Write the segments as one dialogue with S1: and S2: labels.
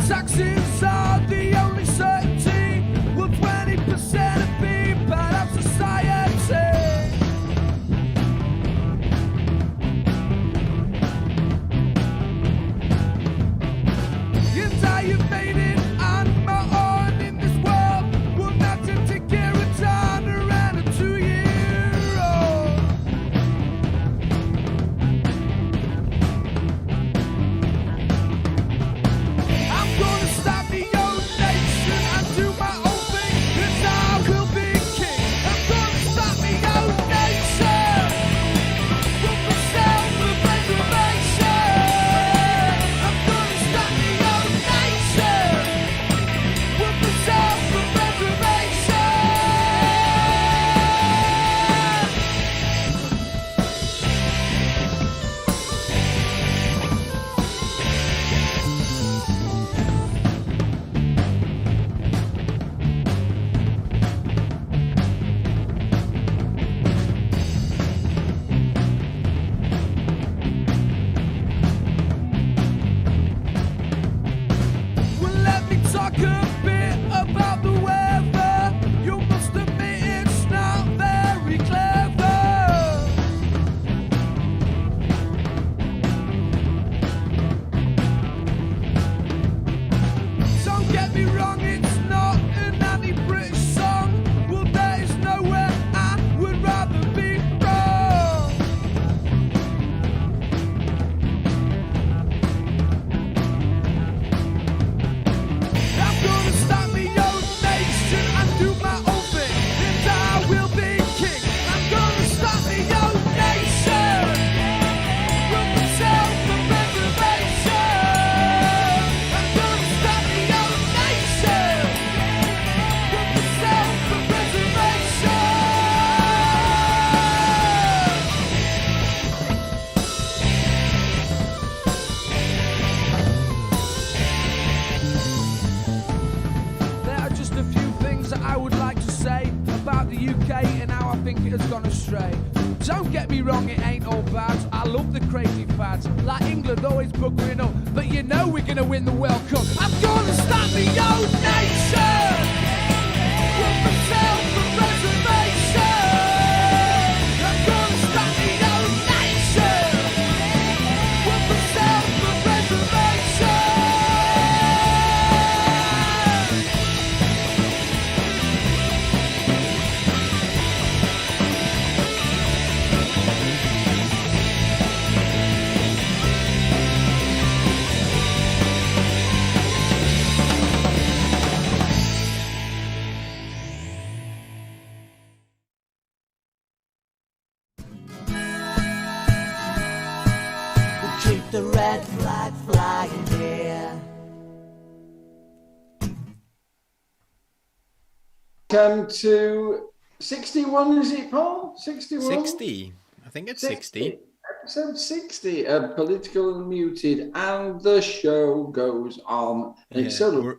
S1: Taxes are the only certainty. Will 20% be part of society? And I have made it on my own in this world. Will not take care of time around a 2-year-old. I'm gonna start the old nation and do my own thing, 'cause I will be king. I'm gonna start the old nation with myself for preservation. I'm gonna start the old nation with myself for preservation. Well, let me talk a bit about the weather. You must admit it's not very clever. Don't get me wrong, it's not an anti-British song. Well, there is nowhere I would rather be wrong. I'm gonna start the old nation and do my own thing, and I will be king. I'm gonna start the old nation with myself for preservation. I'm gonna start the old nation with myself for preservation. There are just a few things that I would like to say about the UK and how I think it has gone astray. Don't get me wrong, it ain't all bad. I love the crazy fads, like England always buggering up, but you know we're gonna win the World Cup. I'm gonna start the old nation with myself for preservation. I'm gonna start the old nation with myself for preservation.
S2: Keep the red flag flying here.
S3: Come to 61, is it, Paul? 61?
S4: 60. I think it's 60.
S3: Episode 60 of Political Unmuted, and the show goes on. And it's so lovely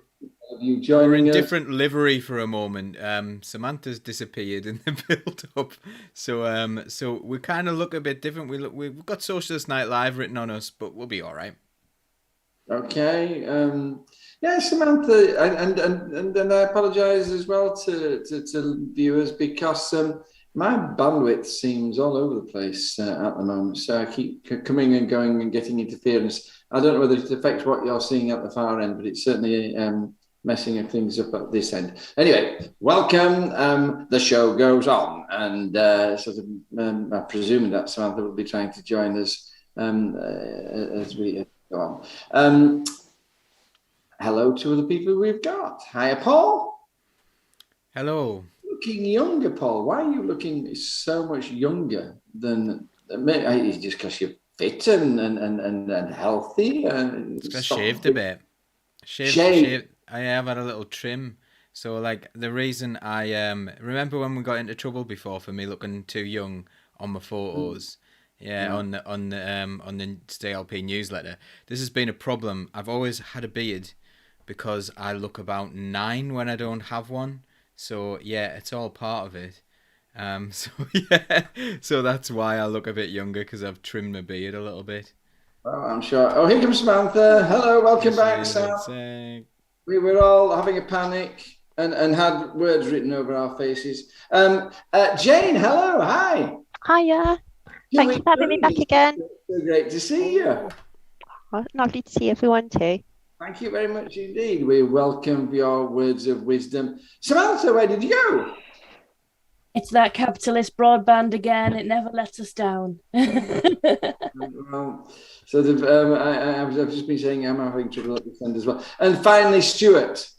S3: of you
S4: We're
S3: joining
S4: in
S3: us.
S4: different livery for a moment. Samantha's disappeared in the build-up, so we kind of look a bit different. We've got Socialist Night Live written on us, but we'll be all right.
S3: Okay. Yeah, Samantha, and I apologise as well to viewers because my bandwidth seems all over the place at the moment. So I keep coming and going and getting interference. I don't know whether it affects what you're seeing at the far end, but it's certainly messing things up at this end. Anyway, welcome. The show goes on, and I'm presuming that Samantha will be trying to join us as we go on. Hello to the people we've got. Hiya, Paul.
S4: Hello.
S3: Looking younger, Paul. Why are you looking so much younger than me? It's just because you're fit and healthy.
S4: It's got shaved a bit.
S3: Shaved.
S4: I have had a little trim. So like the reason I remember when we got into trouble before for me looking too young on my photos. Yeah, on the STLP newsletter. This has been a problem. I've always had a beard because I look about 9 when I don't have one. So yeah, it's all part of it. So that's why I look a bit younger, because I've trimmed my beard a little bit.
S3: Oh, I'm sure. Oh, here comes Samantha. Hello, welcome back, Sam. We were all having a panic and had words written over our faces. Jane, hello, hi.
S5: Hiya. Thanks for having me back again.
S3: So great to see you.
S5: Oh, lovely to see everyone too.
S3: Thank you very much indeed. We welcome your words of wisdom. Samantha, where did you go?
S6: It's that capitalist broadband again. It never lets us down.
S3: Well, sort of, I've just been saying I'm having trouble at this end as well. And finally, Stuart.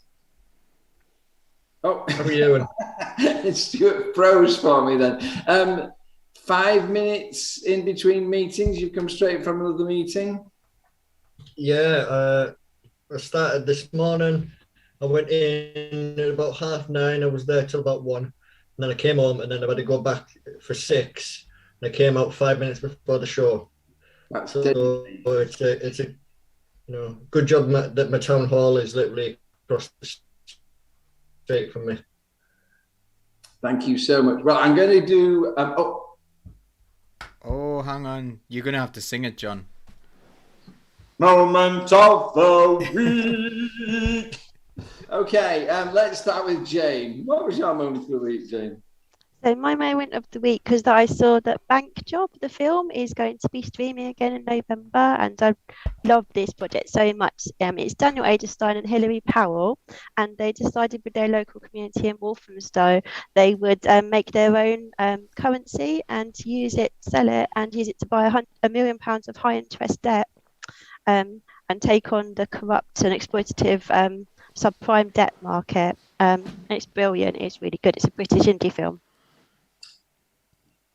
S3: Oh,
S7: how are you doing?
S3: Stuart froze for me then. 5 minutes in between meetings. You've come straight from another meeting.
S7: Yeah, I started this morning. I went in at about 9:30. I was there till about 1. And then I came home and then I had to go back for 6. And I came out 5 minutes before the show.
S3: That's
S7: so it's a good job that my town hall is literally across the street from me.
S3: Thank you so much. Well, I'm going to do.
S4: Oh, hang on. You're going to have to sing it, John.
S3: Moment of the week. Okay, let's start with Jane. What was your moment of the week, Jane?
S5: So my moment of the week was that I saw that Bank Job, the film, is going to be streaming again in November, and I love this project so much. It's Daniel Aderstein and Hilary Powell, and they decided with their local community in Walthamstow they would make their own currency and use it, sell it, and use it to buy £1 million of high interest debt, and take on the corrupt and exploitative subprime debt market. It's brilliant. It's really good. It's a British indie film.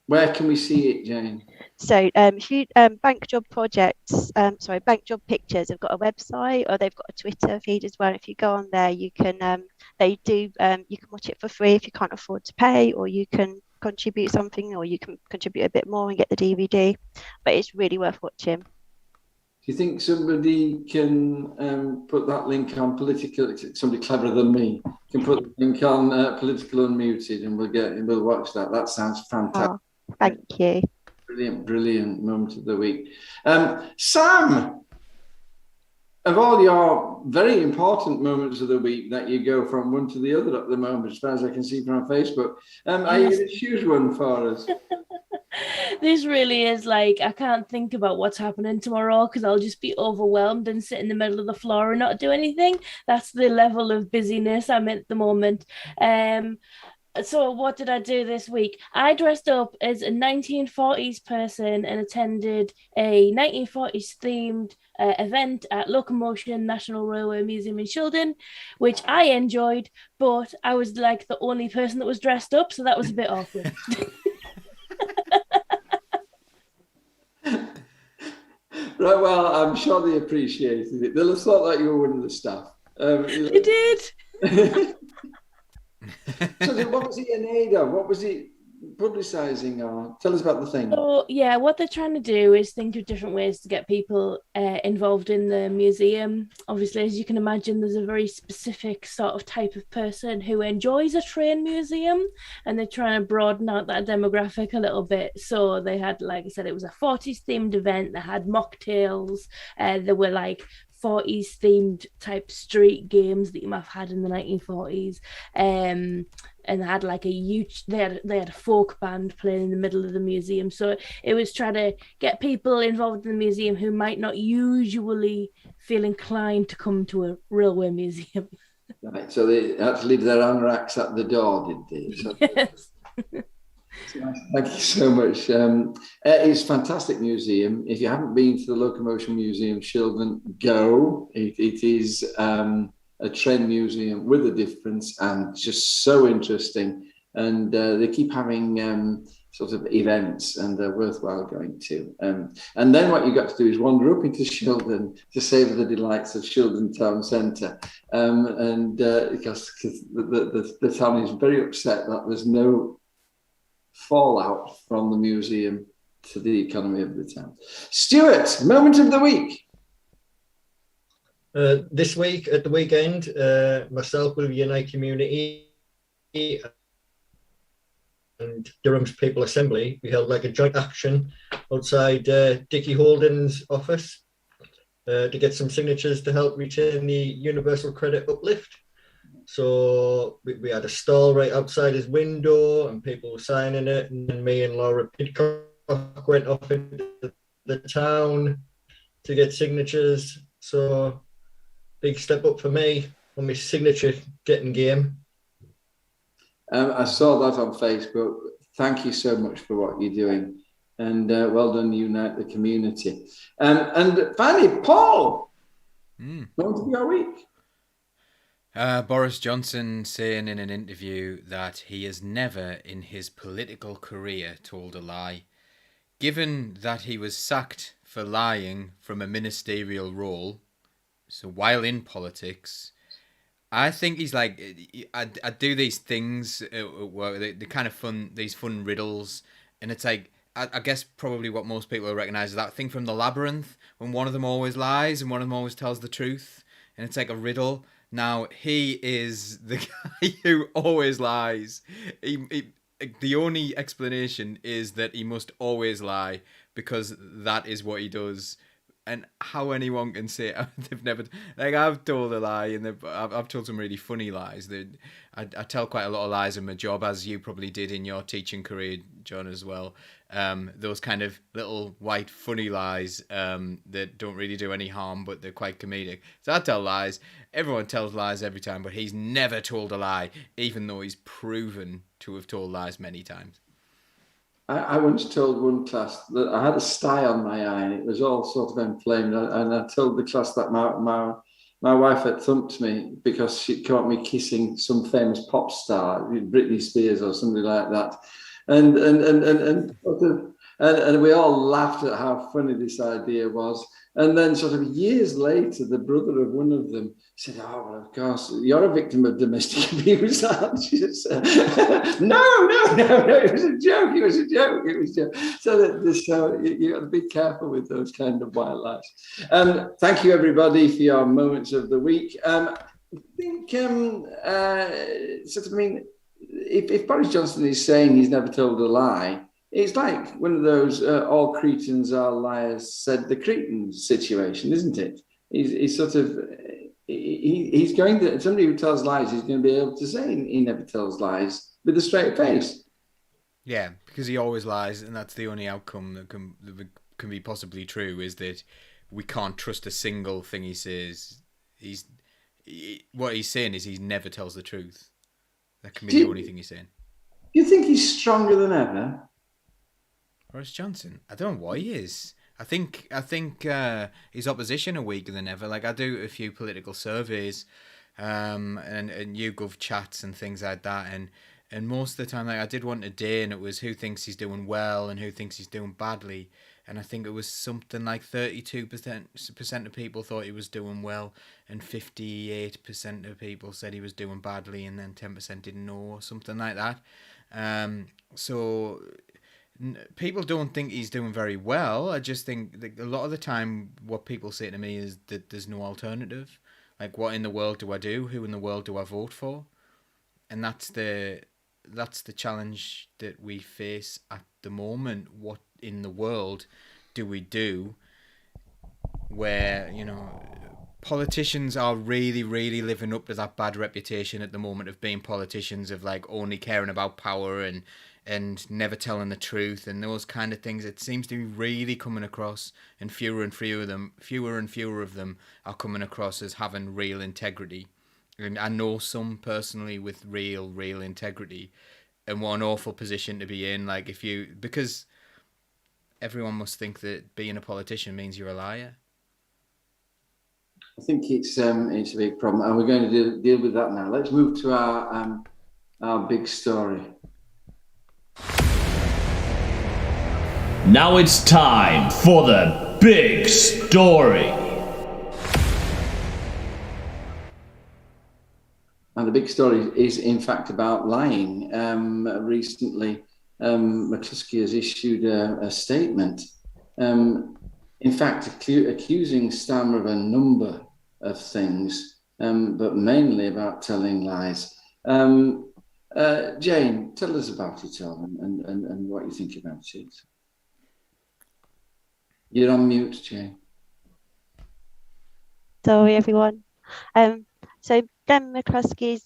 S3: Where can we see it, Jane?
S5: So if you Bank Job Projects, Bank Job Pictures have got a website, or they've got a Twitter feed as well. If you go on there, you can you can watch it for free if you can't afford to pay, or you can contribute something, or you can contribute a bit more and get the DVD. But it's really worth watching.
S3: Do you think somebody can put that link on political? Somebody cleverer than me can put the link on political unmuted, and we'll watch that. That sounds fantastic.
S5: Oh, thank you.
S3: Brilliant moment of the week. Sam, of all your very important moments of the week that you go from one to the other at the moment, as far as I can see from Facebook, are you going to choose one for us?
S6: This really is like, I can't think about what's happening tomorrow because I'll just be overwhelmed and sit in the middle of the floor and not do anything. That's the level of busyness I'm at the moment. So what did I do this week? I dressed up as a 1940s person and attended a 1940s themed event at Locomotion National Railway Museum in Shildon, which I enjoyed, but I was like the only person that was dressed up, so that was a bit awkward.
S3: Right, well, I'm sure they appreciated it. They'll have thought that you were one of the staff.
S6: They did.
S3: So what was he in aid of? What was he publicising? Or tell us about the thing.
S6: So yeah, what they're trying to do is think of different ways to get people involved in the museum. Obviously, as you can imagine, there's a very specific sort of type of person who enjoys a train museum, and they're trying to broaden out that demographic a little bit. So they had, like I said, it was a 40s themed event. They had mocktails. There were like 40s themed type street games that you might have had in the 1940s, and they had like they had a folk band playing in the middle of the museum. So it was trying to get people involved in the museum who might not usually feel inclined to come to a railway museum.
S3: Right, so they had to leave their anoraks at the door, did they? So,
S6: yes.
S3: Thank you so much. It's a fantastic museum. If you haven't been to the Locomotion Museum, Shildon, go. It is a train museum with a difference and just so interesting. And they keep having sort of events, and they're worthwhile going to. And then what you got to do is wander up into Shildon to savour the delights of Shildon Town Centre. Because the town is very upset that there's no fallout from the museum to the economy of the town. Stuart, moment of the week.
S7: This week, at the weekend, myself with Unite Community and Durham's People Assembly, we held like a joint action outside Dickie Holden's office to get some signatures to help retain the universal credit uplift. So we had a stall right outside his window and people were signing it. And then me and Laura Pidcock went off into the town to get signatures. So big step up for me on my signature getting game.
S3: I saw that on Facebook. Thank you so much for what you're doing. And well done, Unite the Community. And finally, Paul, going to be our week.
S4: Boris Johnson saying in an interview that he has never in his political career told a lie. Given that he was sacked for lying from a ministerial role, so while in politics, I think he's like, I do these things where they're kind of fun, these fun riddles, and it's like, I guess probably what most people will recognise is that thing from The Labyrinth, when one of them always lies and one of them always tells the truth, and it's like a riddle. Now, he is the guy who always lies. The only explanation is that he must always lie because that is what he does. And how anyone can say they've never, like, I've told a lie and I've told some really funny lies. I tell quite a lot of lies in my job, as you probably did in your teaching career, John, as well. Those kind of little white funny lies that don't really do any harm, but they're quite comedic. So I tell lies. Everyone tells lies every time, but he's never told a lie, even though he's proven to have told lies many times.
S3: I once told one class that I had a sty on my eye and it was all sort of inflamed. And I told the class that my wife had thumped me because she caught me kissing some famous pop star, Britney Spears or something like that. And we all laughed at how funny this idea was. And then sort of years later, the brother of one of them said, "Oh, well, of course, you're a victim of domestic abuse, aren't you?" No, it was a joke. So you got to be careful with those kind of white lies. Thank you, everybody, for your moments of the week. I think, if Boris Johnson is saying he's never told a lie, it's like one of those all Cretans are liars said the Cretans situation, isn't it? He's sort of, he's going to, somebody who tells lies, he's going to be able to say he never tells lies with a straight face.
S4: Yeah, because he always lies, and that's the only outcome that can be possibly true, is that we can't trust a single thing he says. What he's saying is he never tells the truth. That can be the only thing he's saying.
S3: Do you think he's stronger than ever?
S4: Boris Johnson? I don't know what he is. I think his opposition are weaker than ever. Like, I do a few political surveys, and YouGov chats and things like that, and most of the time, like, I did one today, and it was who thinks he's doing well and who thinks he's doing badly, and I think it was something like 32% of people thought he was doing well, and 58% of people said he was doing badly, and then 10% didn't know, or something like that. So people don't think he's doing very well. I just think that a lot of the time what people say to me is that there's no alternative. Like, what in the world do I do? Who in the world do I vote for? And that's the challenge that we face at the moment. What in the world do we do where, politicians are really, really living up to that bad reputation at the moment of being politicians, of like only caring about power and never telling the truth and those kind of things. It seems to be really coming across, and fewer and fewer of them are coming across as having real integrity. And I know some personally with real integrity, and what an awful position to be in. Like, because everyone must think that being a politician means you're a liar.
S3: I think it's a big problem, and we're going to deal with that now. Let's move to our big story.
S8: Now it's time for the big story.
S3: And the big story is, in fact, about lying. Recently, McCluskey has issued a statement, in fact, accusing Starmer of a number of things, but mainly about telling lies. Jane, tell us about it all and what you think about it. You're on mute, Jane.
S5: Sorry, everyone. So Glenn McCluskey's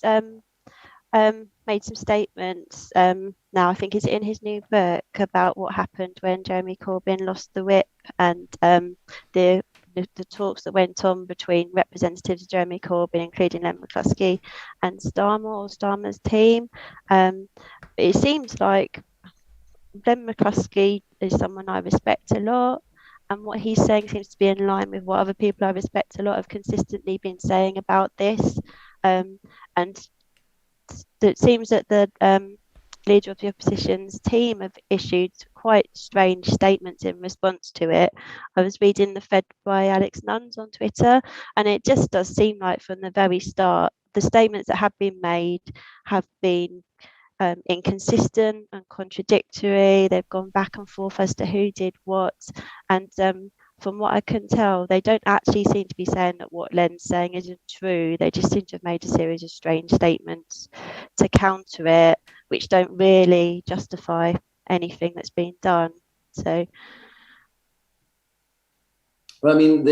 S5: made some statements. Now I think it's in his new book about what happened when Jeremy Corbyn lost the whip and the talks that went on between representatives of Jeremy Corbyn, including Glenn McCluskey and Starmer's team. It seems like Glenn McCluskey is someone I respect a lot. And what he's saying seems to be in line with what other people I respect a lot have consistently been saying about this. And it seems that the leader of the opposition's team have issued quite strange statements in response to it. I was reading the Fed by Alex Nuns on Twitter, and it just does seem like from the very start, the statements that have been made have been inconsistent and contradictory. They've gone back and forth as to who did what. And from what I can tell, they don't actually seem to be saying that what Len's saying isn't true. They just seem to have made a series of strange statements to counter it, which don't really justify anything that's been done. So,
S3: well, I mean,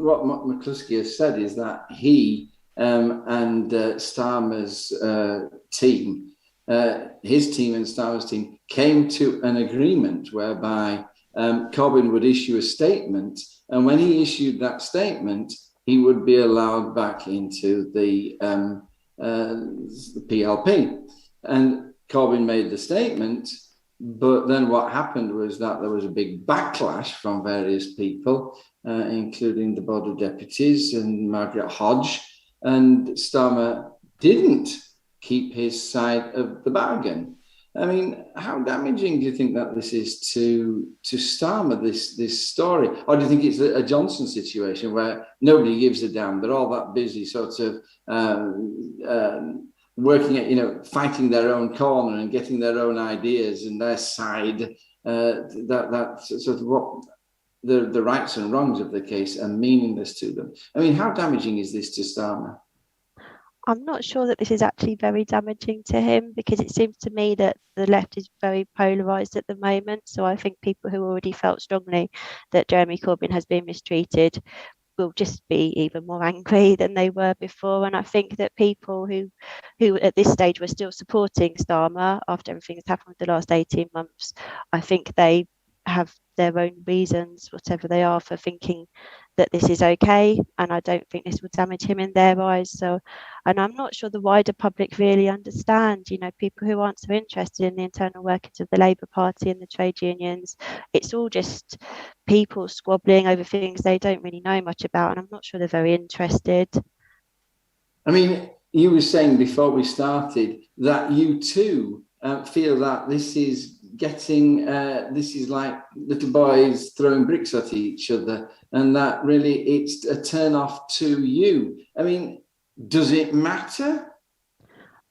S3: what McCluskey has said is that he and Starmer's team, his team and Starmer's team, came to an agreement whereby Corbyn would issue a statement, and when he issued that statement, he would be allowed back into the PLP. And Corbyn made the statement, but then what happened was that there was a big backlash from various people, including the Board of Deputies and Margaret Hodge, and Starmer didn't keep his side of the bargain. I mean, how damaging do you think that this is to Starmer, this story? Or do you think it's a Johnson situation where nobody gives a damn? They're all that busy sort of working at, fighting their own corner and getting their own ideas and their side, that sort of what the rights and wrongs of the case are meaningless to them. I mean, how damaging is this to Starmer?
S5: I'm not sure that this is actually very damaging to him, because it seems to me that the left is very polarised at the moment. So I think people who already felt strongly that Jeremy Corbyn has been mistreated will just be even more angry than they were before. And I think that people who at this stage were still supporting Starmer after everything that's happened with the last 18 months, I think they have their own reasons, whatever they are, for thinking that this is okay, and I don't think this will damage him in their eyes. So, and I'm not sure the wider public really understand, people who aren't so interested in the internal workings of the Labour Party and the trade unions. It's all just people squabbling over things they don't really know much about, and I'm not sure they're very interested.
S3: I mean, you were saying before we started that you too feel that this is this is like little boys throwing bricks at each other, and that really it's a turn off to you. I mean, does it matter?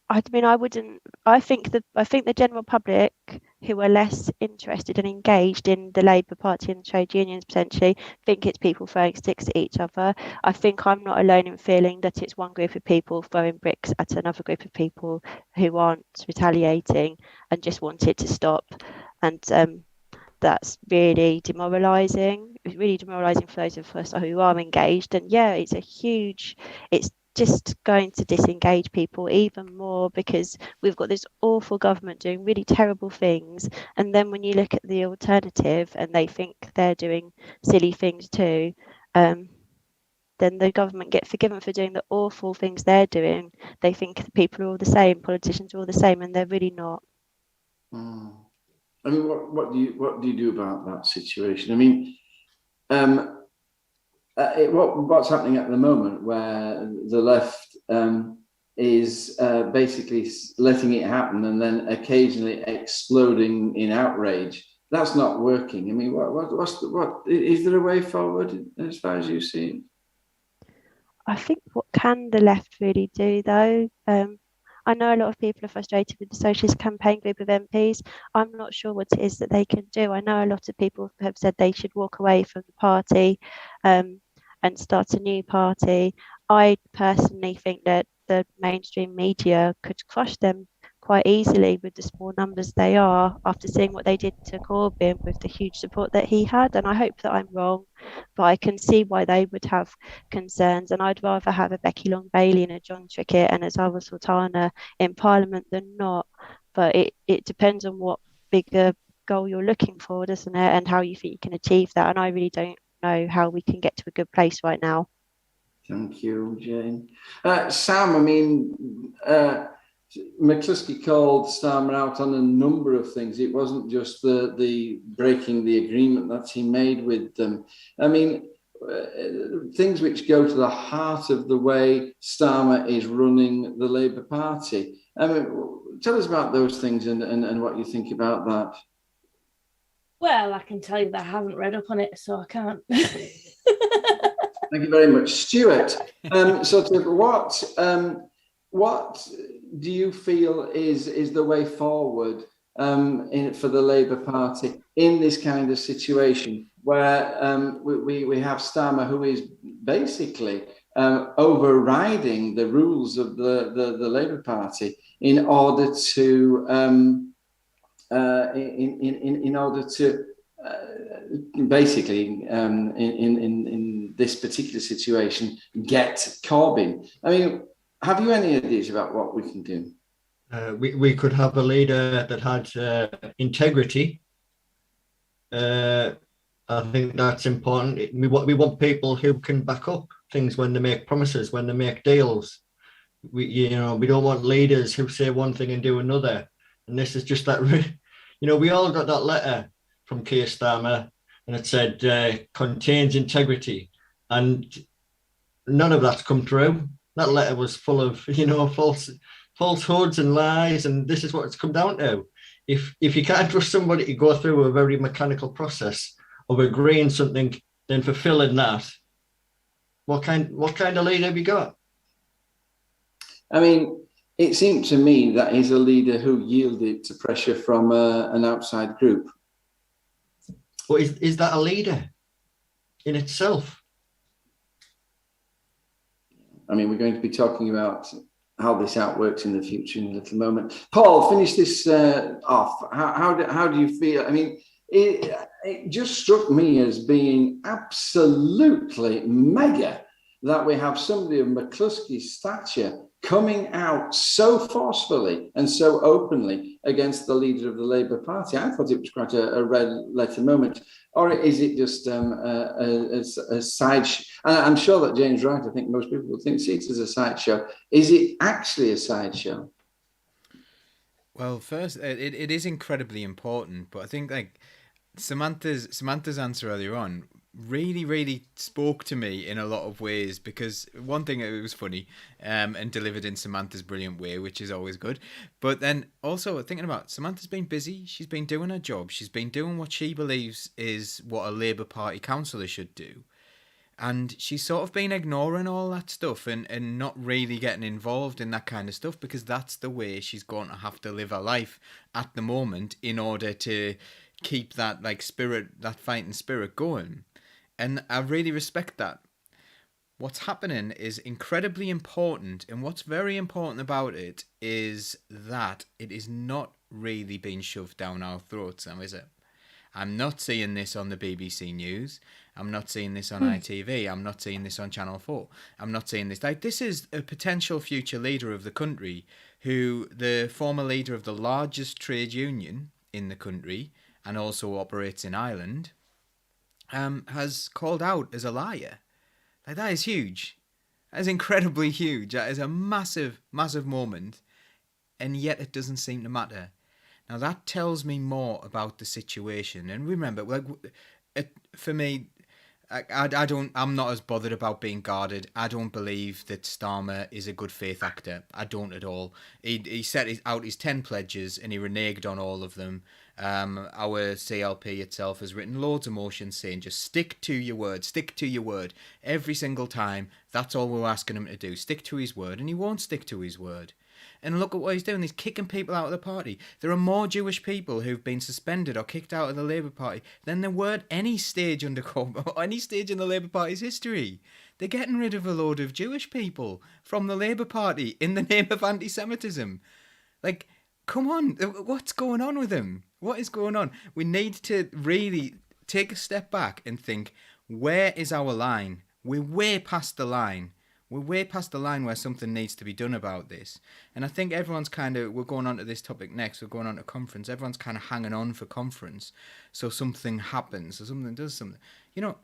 S5: I mean, I wouldn't. I think the general public who are less interested and engaged in the Labour Party and trade unions potentially think it's people throwing sticks at each other. I think I'm not alone in feeling that it's one group of people throwing bricks at another group of people who aren't retaliating and just want it to stop. And that's really demoralising. It's really demoralising for those of us who are engaged. And yeah, it's just going to disengage people even more, because we've got this awful government doing really terrible things, and then when you look at the alternative and they think they're doing silly things too, then the government get forgiven for doing the awful things they're doing. They think the people are all the same, politicians are all the same, and they're really not.
S3: I mean, what do you do about that situation? I mean, what's happening at the moment, where the left is basically letting it happen and then occasionally exploding in outrage. That's not working. I mean, what is there a way forward as far as you see it?
S5: I think what can the left really do, though? I know a lot of people are frustrated with the Socialist campaign group of MPs. I'm not sure what it is that they can do. I know a lot of people have said they should walk away from the party and start a new party. I personally think that the mainstream media could crush them quite easily with the small numbers they are after seeing what they did to Corbyn with the huge support that he had. And I hope that I'm wrong, but I can see why they would have concerns. And I'd rather have a Becky Long Bailey and a John Trickett and a Zara Sultana in Parliament than not. But it depends on what bigger goal you're looking for, doesn't it? And how you think you can achieve that. And I really don't know how we can get to a good place right now.
S3: Thank you, Jane. Sam, I mean, McCluskey called Starmer out on a number of things. It wasn't just the breaking the agreement that he made with them. I mean, things which go to the heart of the way Starmer is running the Labour Party. I mean, tell us about those things and what you think about that.
S6: Well, I can tell you that I haven't read up on it, so I can't.
S3: Thank you very much, Stuart. What do you feel is the way forward for the Labour Party in this kind of situation where we have Starmer, who is basically overriding the rules of the Labour Party in order to basically in this particular situation get Corbyn? I mean, have you any ideas about what we can do?
S7: We could have a leader that had integrity. I think that's important. We want people who can back up things when they make promises, when they make deals. We don't want leaders who say one thing and do another. And this is just that. We all got that letter from Keir Starmer, and it said contains integrity, and none of that's come through. That letter was full of falsehoods and lies, and this is what it's come down to. If you can't trust somebody to go through a very mechanical process of agreeing something, then fulfilling that, what kind of leader have you got?
S3: I mean, it seemed to me that he's a leader who yielded to pressure from an outside group.
S7: Well, is that a leader in itself?
S3: I mean, we're going to be talking about how this outworks in the future in a little moment. Paul, finish this off. How do you feel? I mean, it just struck me as being absolutely mega that we have somebody of McCluskey's stature coming out so forcefully and so openly against the leader of the Labour Party. I thought it was quite a red letter moment. Or is it just a side? I'm sure that Jane's right. I think most people would see it as a sideshow. Is it actually a sideshow?
S4: Well, first, it is incredibly important, but I think like Samantha's answer earlier on really spoke to me in a lot of ways, because one thing, it was funny and delivered in Samantha's brilliant way, which is always good, but then also thinking about Samantha's been busy, she's been doing her job, she's been doing what she believes is what a Labour Party councillor should do, and she's sort of been ignoring all that stuff and not really getting involved in that kind of stuff, because that's the way she's going to have to live her life at the moment in order to keep that spirit, that fighting spirit going. And I really respect that. What's happening is incredibly important, and what's very important about it is that it is not really being shoved down our throats now, is it? I'm not seeing this on the BBC News. I'm not seeing this on ITV. I'm not seeing this on Channel 4. I'm not seeing this. This is a potential future leader of the country, who the former leader of the largest trade union in the country and also operates in Ireland, has called out as a liar. That is huge. That is incredibly huge. That is a massive moment, and yet it doesn't seem to matter. Now that tells me more about the situation. And remember, for me, I'm not as bothered about being guarded. I don't believe that Starmer is a good faith actor. I don't at all. He set out his 10 pledges and he reneged on all of them. Our CLP itself has written loads of motions saying just stick to your word every single time. That's all we're asking him to do. Stick to his word, and he won't stick to his word. And look at what he's doing. He's kicking people out of the party. There are more Jewish people who've been suspended or kicked out of the Labour Party than there were at any stage under Corbyn, or any stage in the Labour Party's history. They're getting rid of a load of Jewish people from the Labour Party in the name of anti-Semitism. Like, come on, what's going on with him? What is going on? We need to really take a step back and think, where is our line? We're way past the line. We're way past the line where something needs to be done about this. And I think everyone's we're going on to this topic next, we're going on to conference, everyone's kind of hanging on for conference. So something happens, or something does something. You know,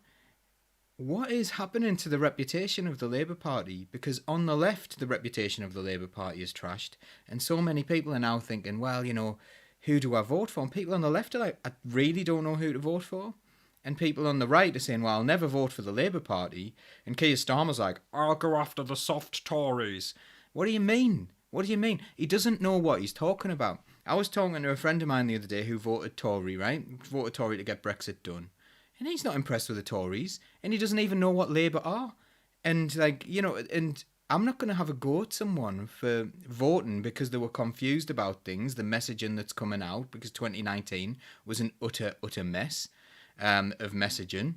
S4: what is happening to the reputation of the Labour Party? Because on the left, the reputation of the Labour Party is trashed. And so many people are now thinking, well, you know, who do I vote for? And people on the left are like, I really don't know who to vote for. And people on the right are saying, well, I'll never vote for the Labour Party. And Keir Starmer's like, I'll go after the soft Tories. What do you mean? What do you mean? He doesn't know what he's talking about. I was talking to a friend of mine the other day who voted Tory, right? Voted Tory to get Brexit done. And he's not impressed with the Tories. And he doesn't even know what Labour are. And, like, you know, and I'm not going to have a go at someone for voting because they were confused about things, the messaging that's coming out, because 2019 was an utter mess. Of messaging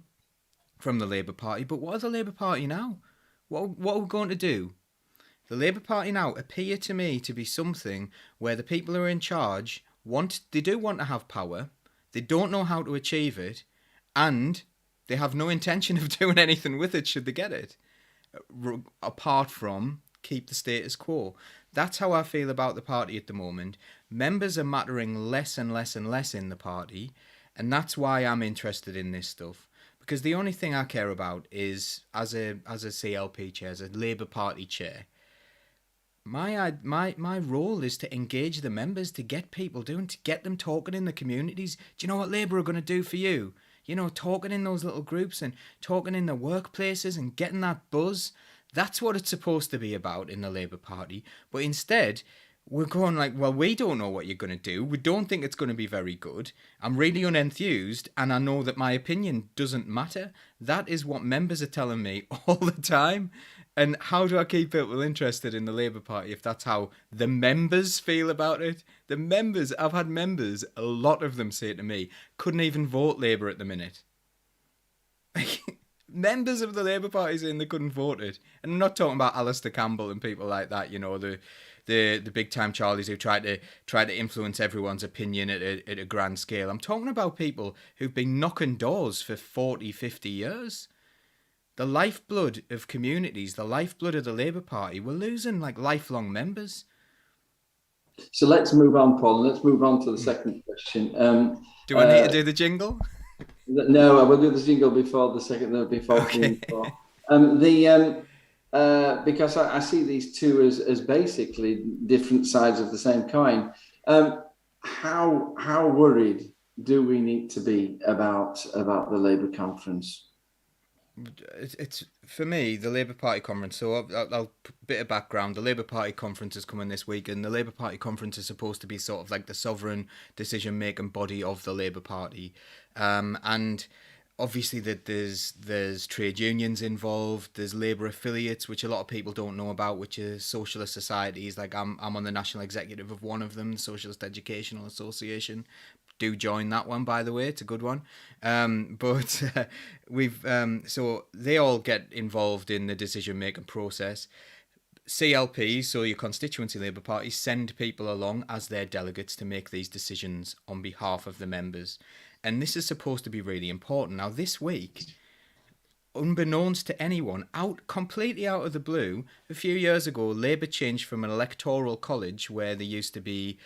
S4: from the Labour Party. But what are the Labour Party now? What are we going to do? The Labour Party now appear to me to be something where the people who are in charge they do want to have power, they don't know how to achieve it, and they have no intention of doing anything with it should they get it, apart from keep the status quo. That's how I feel about the party at the moment. Members are mattering less and less and less in the party. And that's why I'm interested in this stuff. Because the only thing I care about is, as a CLP chair, as a Labour Party chair, my role is to engage the members, to get people doing, to get them talking in the communities. Do you know what Labour are going to do for you? You know, talking in those little groups and talking in the workplaces and getting that buzz. That's what it's supposed to be about in the Labour Party. But instead, we're going like, well, we don't know what you're going to do. We don't think it's going to be very good. I'm really unenthused, and I know that my opinion doesn't matter. That is what members are telling me all the time. And how do I keep people interested in the Labour Party if that's how the members feel about it? The members, I've had members, a lot of them say to me, couldn't even vote Labour at the minute. Members of the Labour Party saying they couldn't vote it. And I'm not talking about Alistair Campbell and people like that, you know, the big time Charlies who try to influence everyone's opinion at a grand scale. I'm talking about people who've been knocking doors for 40, 50 years. The lifeblood of communities, the lifeblood of the Labour Party, we're losing like lifelong members.
S3: So let's move on, Paul. Let's move on to the second question.
S4: Do I need to do the jingle?
S3: No, I will do the jingle before the second.
S4: Okay.
S3: Because I see these two as basically different sides of the same coin. How worried do we need to be about the Labour conference?
S4: It's for me, the Labour Party conference. So I'll bit of background. The Labour Party conference is coming this week, and the Labour Party conference is supposed to be sort of like the sovereign decision-making body of the Labour Party, and obviously that there's trade unions involved. There's Labour affiliates, which a lot of people don't know about, which are socialist societies. Like I'm on the national executive of one of them, the Socialist Educational Association. Do join that one, by the way. It's a good one. So they all get involved in the decision-making process. CLP, so your constituency Labour Party, send people along as their delegates to make these decisions on behalf of the members. And this is supposed to be really important. Now, this week, unbeknownst to anyone, completely out of the blue, a few years ago, Labour changed from an electoral college where there used to be...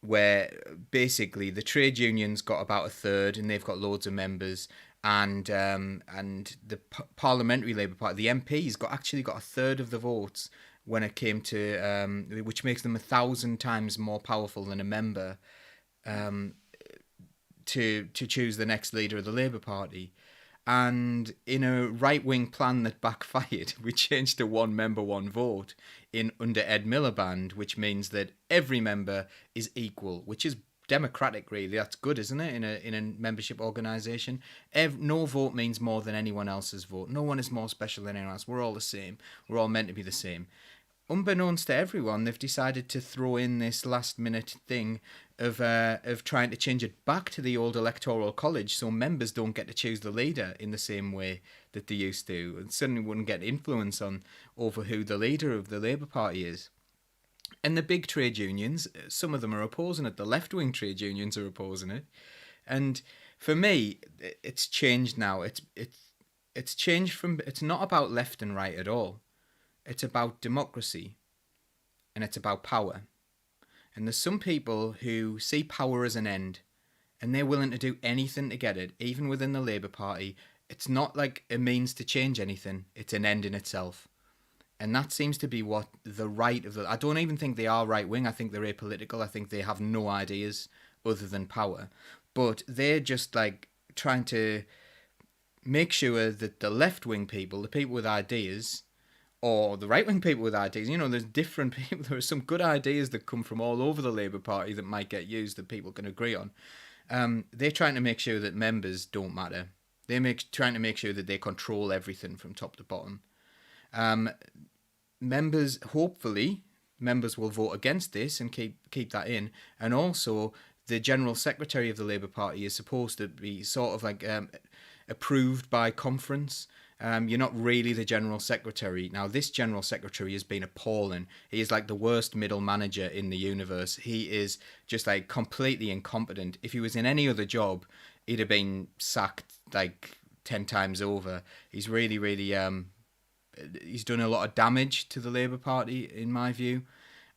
S4: where basically the trade unions got about a third and they've got loads of members, and the parliamentary Labour Party, the MPs, actually got a third of the votes when it came to which makes them 1,000 times more powerful than a member to choose the next leader of the Labour Party. And in a right-wing plan that backfired, we changed to one member, one vote under Ed Miliband, which means that every member is equal, which is democratic, really. That's good, isn't it, in a membership organisation? No vote means more than anyone else's vote. No one is more special than anyone else. We're all the same. We're all meant to be the same. unbeknownst to everyone, they've decided to throw in this last-minute thing of trying to change it back to the old electoral college, so members don't get to choose the leader in the same way that they used to, and suddenly wouldn't get influence over who the leader of the Labour Party is. And the big trade unions, some of them are opposing it. The left-wing trade unions are opposing it, and for me, it's changed now. It's changed from. It's not about left and right at all. It's about democracy, and it's about power. And there's some people who see power as an end, and they're willing to do anything to get it, even within the Labour Party. It's not like a means to change anything. It's an end in itself. And that seems to be what the right of the... I don't even think they are right-wing. I think they're apolitical. I think they have no ideas other than power. But they're just like trying to make sure that the left-wing people, the people with ideas, or the right-wing people with ideas, there's different people. There are some good ideas that come from all over the Labour Party that might get used that people can agree on. They're trying to make sure that members don't matter. They're trying to make sure that they control everything from top to bottom. Hopefully, members will vote against this and keep that in. And also, the General Secretary of the Labour Party is supposed to be sort of like approved by conference. You're not really the General Secretary. Now, this General Secretary has been appalling. He is like the worst middle manager in the universe. He is just like completely incompetent. If he was in any other job, he'd have been sacked like 10 times over. He's really, really... he's done a lot of damage to the Labour Party, in my view.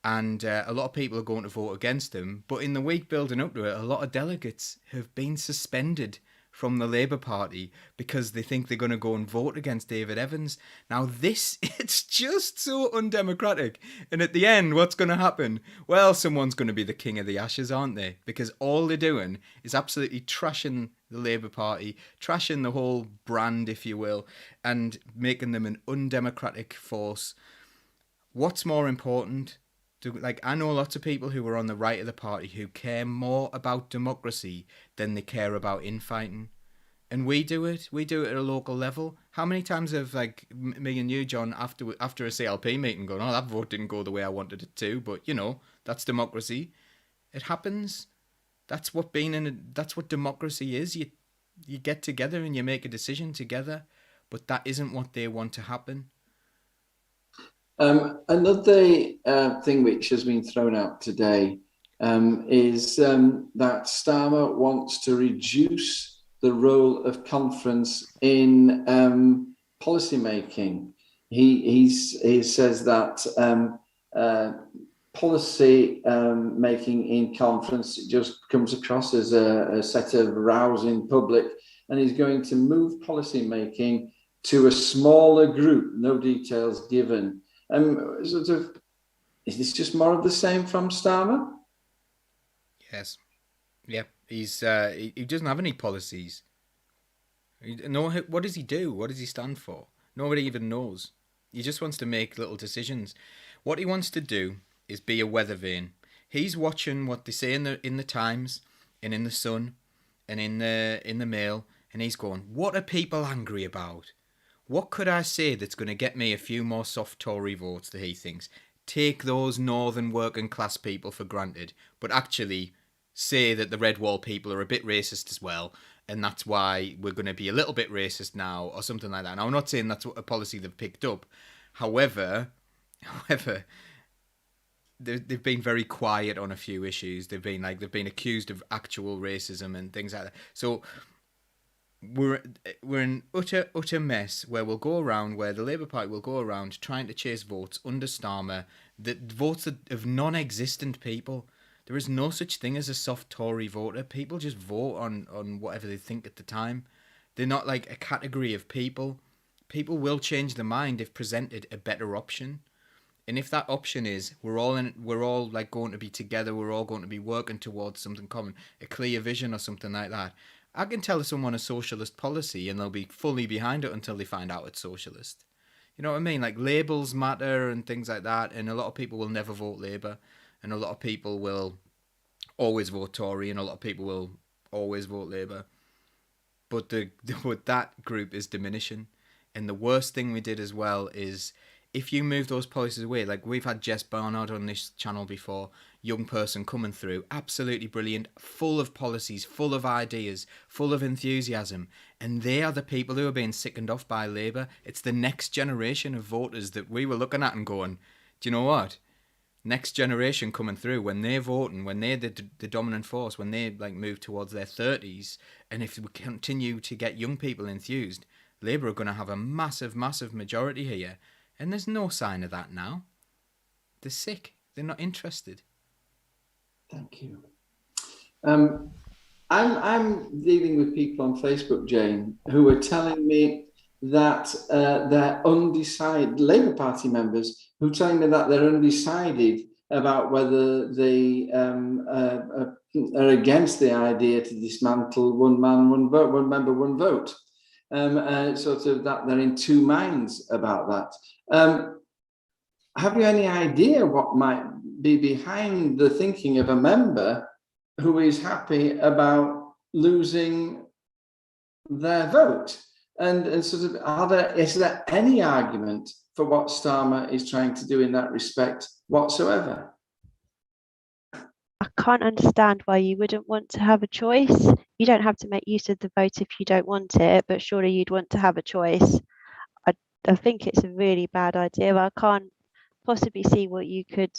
S4: And a lot of people are going to vote against him. But in the week building up to it, a lot of delegates have been suspended from the Labour Party because they think they're going to go and vote against David Evans. Now it's just so undemocratic. And at the end, what's going to happen? Well, someone's going to be the king of the ashes, aren't they? Because all they're doing is absolutely trashing the Labour Party, trashing the whole brand, if you will, and making them an undemocratic force. What's more important? I know lots of people who are on the right of the party who care more about democracy than they care about infighting. And we do it. We do it at a local level. How many times have me and you, John, after a CLP meeting gone, that vote didn't go the way I wanted it to, but that's democracy. It happens. That's what democracy is. You get together and you make a decision together, but that isn't what they want to happen.
S3: Another thing which has been thrown out today is that Starmer wants to reduce the role of conference in policy making. He says that policy making in conference just comes across as a set of rows in public, and he's going to move policy making to a smaller group. No details given. Is this just more of the same from Starmer?
S4: Yes. Yeah. He doesn't have any policies. What does he do? What does he stand for? Nobody even knows. He just wants to make little decisions. What he wants to do is be a weather vane. He's watching what they say in the Times and in the Sun and in the Mail, and he's going, what are people angry about? What could I say that's going to get me a few more soft Tory votes that he thinks? Take those northern working class people for granted, but actually say that the Red Wall people are a bit racist as well, and that's why we're going to be a little bit racist now, or something like that. Now, I'm not saying that's a policy they've picked up. However, they've been very quiet on a few issues. They've been accused of actual racism and things like that. So we're in utter mess where the Labour Party will go around trying to chase votes under Starmer, votes of non-existent people. There is no such thing as a soft Tory voter. People just vote on whatever they think at the time. They're not like a category of people. People will change their mind if presented a better option. And if that option is we're all like going to be together, we're all going to be working towards something common, a clear vision or something like that, I can tell someone a socialist policy and they'll be fully behind it until they find out it's socialist. You know what I mean? Like labels matter and things like that, and a lot of people will never vote Labour, and a lot of people will always vote Tory, and a lot of people will always vote Labour. But that group is diminishing. And the worst thing we did as well is if you move those policies away, like we've had Jess Barnard on this channel before, young person coming through, absolutely brilliant, full of policies, full of ideas, full of enthusiasm, and they are the people who are being sickened off by Labour. It's the next generation of voters that we were looking at and going, do you know what? Next generation coming through, when they're voting, when they're the dominant force, when they like move towards their 30s, and if we continue to get young people enthused, Labour are going to have a massive, massive majority here. And there's no sign of that now. They're sick. They're not interested.
S3: Thank you. I'm dealing with people on Facebook, Jane, who are telling me that they're undecided, Labour Party members, who are telling me that they're undecided about whether they are against the idea to dismantle one man, one vote, one member, one vote. Sort of that they're in two minds about that. Have you any idea what might be behind the thinking of a member who is happy about losing their vote? And sort of, is there any argument for what Starmer is trying to do in that respect whatsoever?
S5: I can't understand why you wouldn't want to have a choice. You don't have to make use of the vote if you don't want it, but surely you'd want to have a choice. I think it's a really bad idea. I can't possibly see what you could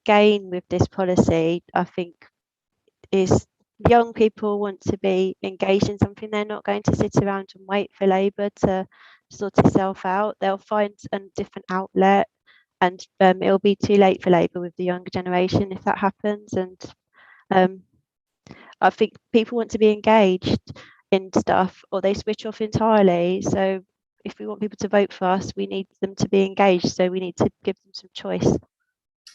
S5: gain with this policy. I think is young people want to be engaged in something. They're not going to sit around and wait for Labour to sort itself out. They'll find a different outlet, and it'll be too late for Labour with the younger generation if that happens. And I think people want to be engaged in stuff, or they switch off entirely. So if we want people to vote for us, we need them to be engaged. So we need to give them some choice.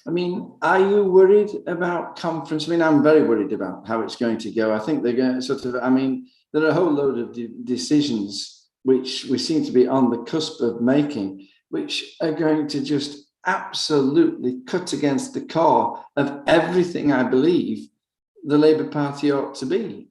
S3: I mean, are you worried about conference? I mean, I'm very worried about how it's going to go. I think they're going to sort of, I mean, there are a whole load of decisions which we seem to be on the cusp of making, which are going to just absolutely cut against the core of everything I believe the Labour Party ought to be.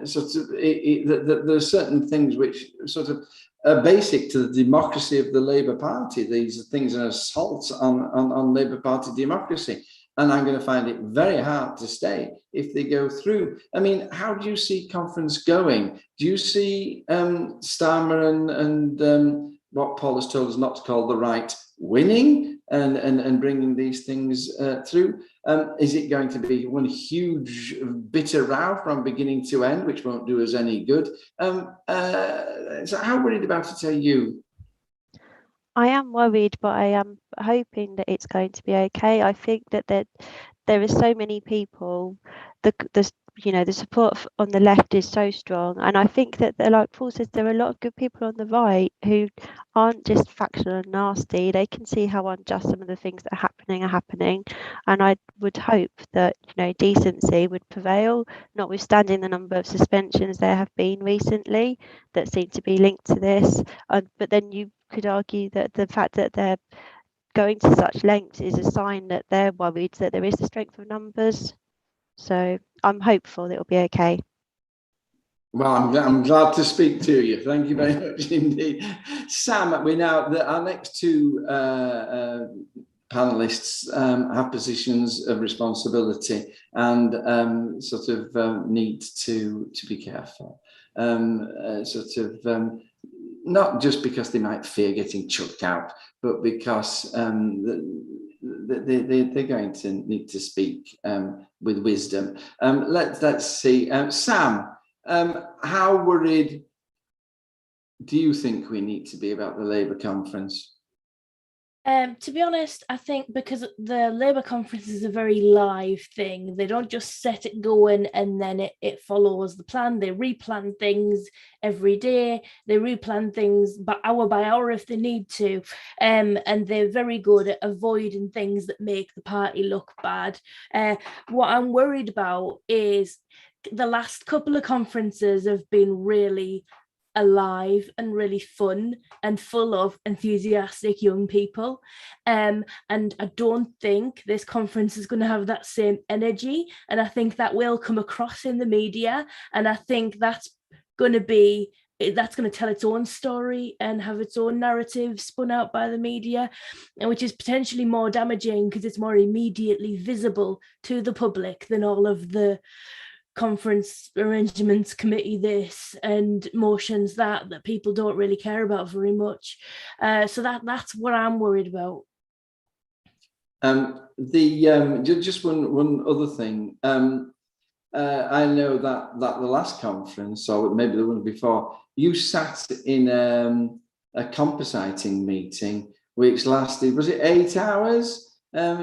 S3: Sort of, there are certain things which sort of are basic to the democracy of the Labour Party. These things are assaults on Labour Party democracy. And I'm going to find it very hard to stay if they go through. I mean, how do you see conference going? Do you see Starmer and what Paul has told us not to call the right winning and bringing these things through? Is it going to be one huge bitter row from beginning to end, which won't do us any good? So how worried about it are you?
S5: I am worried, but I am hoping that it's going to be okay. I think that there are so many people. The support on the left is so strong, and I think that, like Paul says, there are a lot of good people on the right who aren't just factional and nasty. They can see how unjust some of the things that are happening, and I would hope that decency would prevail, notwithstanding the number of suspensions there have been recently that seem to be linked to this. But then you could argue that the fact that they're going to such lengths is a sign that they're worried that there is the strength of numbers. So I'm hopeful that it'll be okay.
S3: Well, I'm glad to speak to you. Thank you very much indeed. Sam, our next two panelists have positions of responsibility and sort of need to be careful. Not just because they might fear getting chucked out, but because they're going to need to speak with wisdom. Let's see. Sam, how worried do you think we need to be about the Labour conference?
S6: To be honest, I think because the Labour conference is a very live thing, they don't just set it going and then it follows the plan. They replan things every day. They replan things by hour if they need to. And they're very good at avoiding things that make the party look bad. What I'm worried about is the last couple of conferences have been really alive and really fun and full of enthusiastic young people, and I don't think this conference is going to have that same energy, and I think that will come across in the media, and I think that's going to be that's going to tell its own story and have its own narrative spun out by the media, and which is potentially more damaging because it's more immediately visible to the public than all of the conference arrangements, committee this and motions that people don't really care about very much. So that's what I'm worried about.
S3: Just one other thing. I know that the last conference, or maybe the one before, you sat in a compositing meeting which lasted, was it 8 hours?
S6: It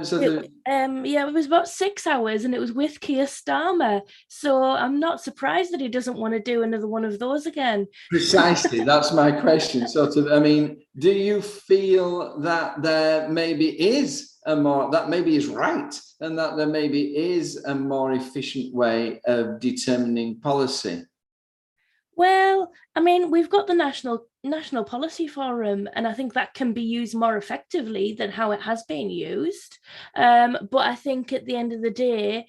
S6: was about 6 hours, and it was with Keir Starmer. So I'm not surprised that he doesn't want to do another one of those again.
S3: Precisely, that's my question. I mean, do you feel that there maybe is that maybe is right, and that there maybe is a more efficient way of determining policy?
S6: Well, I mean, we've got the National Policy Forum, and I think that can be used more effectively than how it has been used. But I think at the end of the day,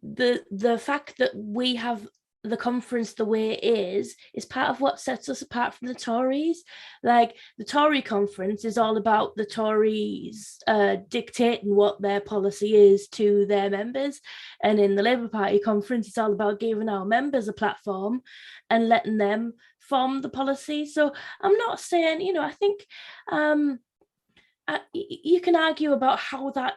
S6: the fact that we have the conference the way it is part of what sets us apart from the Tories. Like, the Tory conference is all about the Tories dictating what their policy is to their members, and in the Labour Party conference it's all about giving our members a platform and letting them form the policy. So I'm not saying, I think you can argue about how that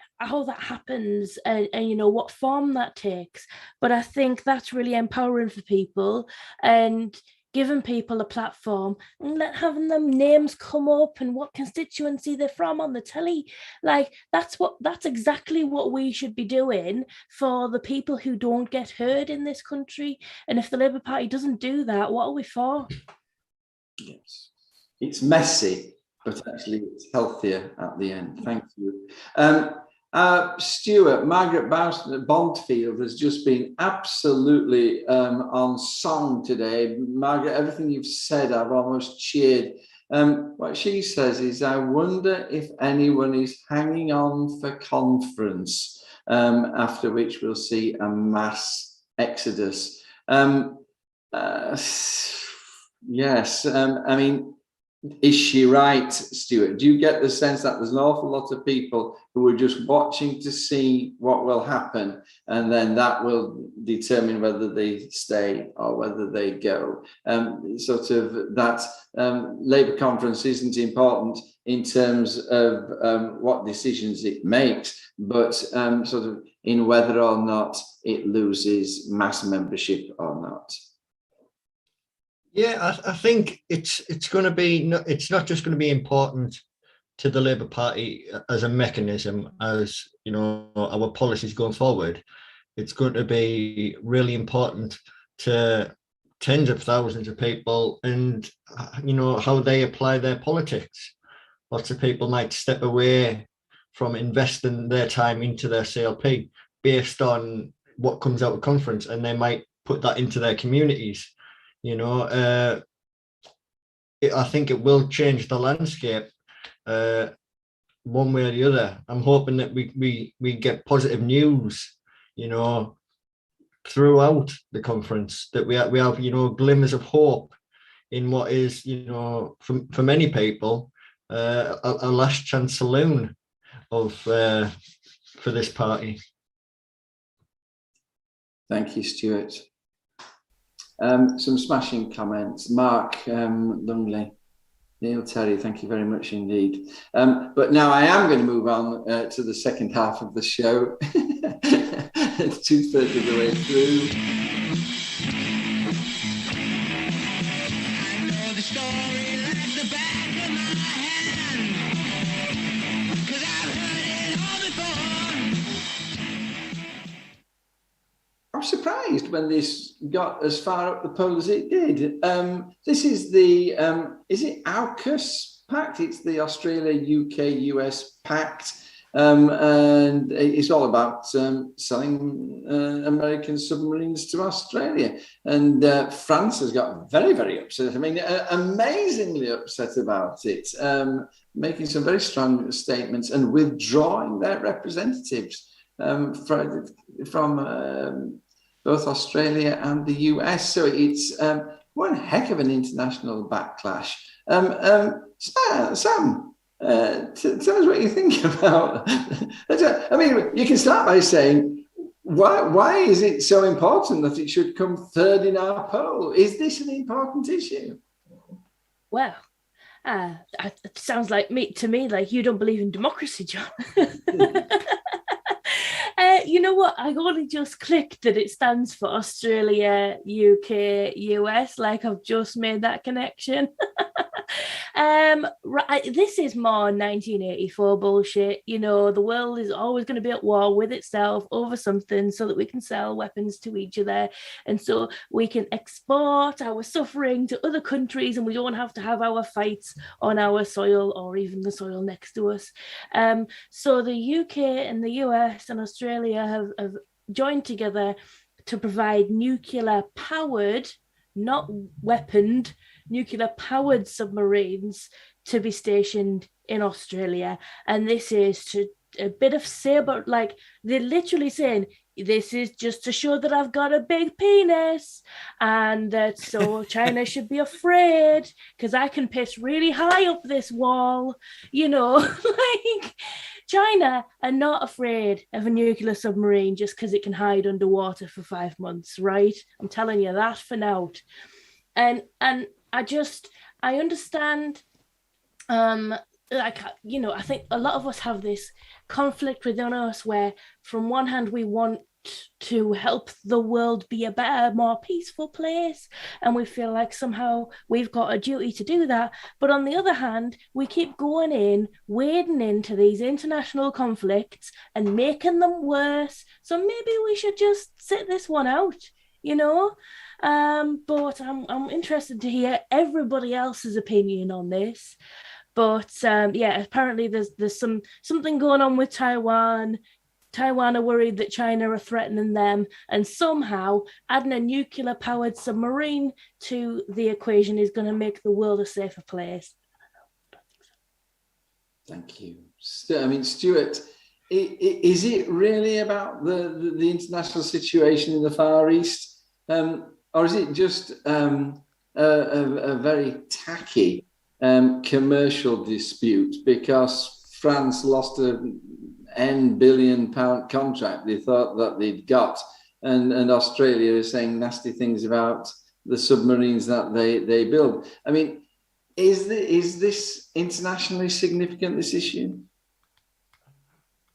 S6: happens and what form that takes, but I think that's really empowering for people and giving people a platform and having them names come up and what constituency they're from on the telly. Like, that's exactly what we should be doing for the people who don't get heard in this country. And if the Labour Party doesn't do that, what are we for?
S3: Yes, it's messy, but actually it's healthier at the end. Thank you. Stuart, Margaret Bondfield has just been absolutely on song today. Margaret, everything you've said, I've almost cheered. What she says is, I wonder if anyone is hanging on for conference, after which we'll see a mass exodus. Yes, I mean, is she right, Stuart? Do you get the sense that there's an awful lot of people who are just watching to see what will happen, and then that will determine whether they stay or whether they go? Sort of that Labour conference isn't important in terms of what decisions it makes, but sort of in whether or not it loses mass membership or not.
S7: Yeah, I think it's going to be. It's not just going to be important to the Labour Party as a mechanism, as our policies going forward. It's going to be really important to tens of thousands of people, and how they apply their politics. Lots of people might step away from investing their time into their CLP based on what comes out of conference, and they might put that into their communities. I think it will change the landscape one way or the other. I'm hoping that we get positive news, throughout the conference, that we have glimmers of hope in what is, for many people, a last chance saloon for this party.
S3: Thank you, Stuart. Some smashing comments. Mark Lungley, Neil Terry, thank you very much indeed. But now I am going to move on to the second half of the show. It's 2/3 of the way through.
S9: I know the story like the back of my hand, 'cause I've heard it all before.
S3: I was surprised when this got as far up the poll as it did. This is the, is it Aukus pact? It's the Australia-UK-US pact. And it's all about selling American submarines to Australia. And France has got very, very upset. I mean, amazingly upset about it, making some very strong statements and withdrawing their representatives from both Australia and the US. So it's one heck of an international backlash. Sam, tell us what you think about. I mean, you can start by saying, why is it so important that it should come third in our poll? Is this an important issue?
S6: Well, it sounds like to me like you don't believe in democracy, John. You know what? I only just clicked that it stands for Australia, UK, US. Like I've just made that connection. Right, this is more 1984 bullshit. You know, the world is always going to be at war with itself over something so that we can sell weapons to each other. And so we can export our suffering to other countries and we don't have to have our fights on our soil or even the soil next to us. So the UK and the US and Australia have joined together to provide nuclear-powered, not weaponed, nuclear-powered submarines to be stationed in Australia. And this is to a bit of saber, like they're literally saying, this is just to show that I've got a big penis and that so China should be afraid because I can piss really high up this wall, you know, like China are not afraid of a nuclear submarine just because it can hide underwater for 5 months, right? I'm telling you that for now. And I understand, like, you know, I think a lot of us have this conflict within us where from one hand we want to help the world be a better, more peaceful place, and we feel like somehow we've got a duty to do that. But on the other hand, we keep wading into these international conflicts and making them worse. So maybe we should just sit this one out, you know? But I'm interested to hear everybody else's opinion on this. But yeah, apparently there's something going on with Taiwan. Taiwan are worried that China are threatening them, and somehow adding a nuclear-powered submarine to the equation is going to make the world a safer place.
S3: Thank you. I mean, Stuart, is it really about the international situation in the Far East, or is it just a very tacky commercial dispute because France lost a N billion-pound contract they thought that they'd got, and Australia is saying nasty things about the submarines that they build? I mean, is this internationally significant, this issue?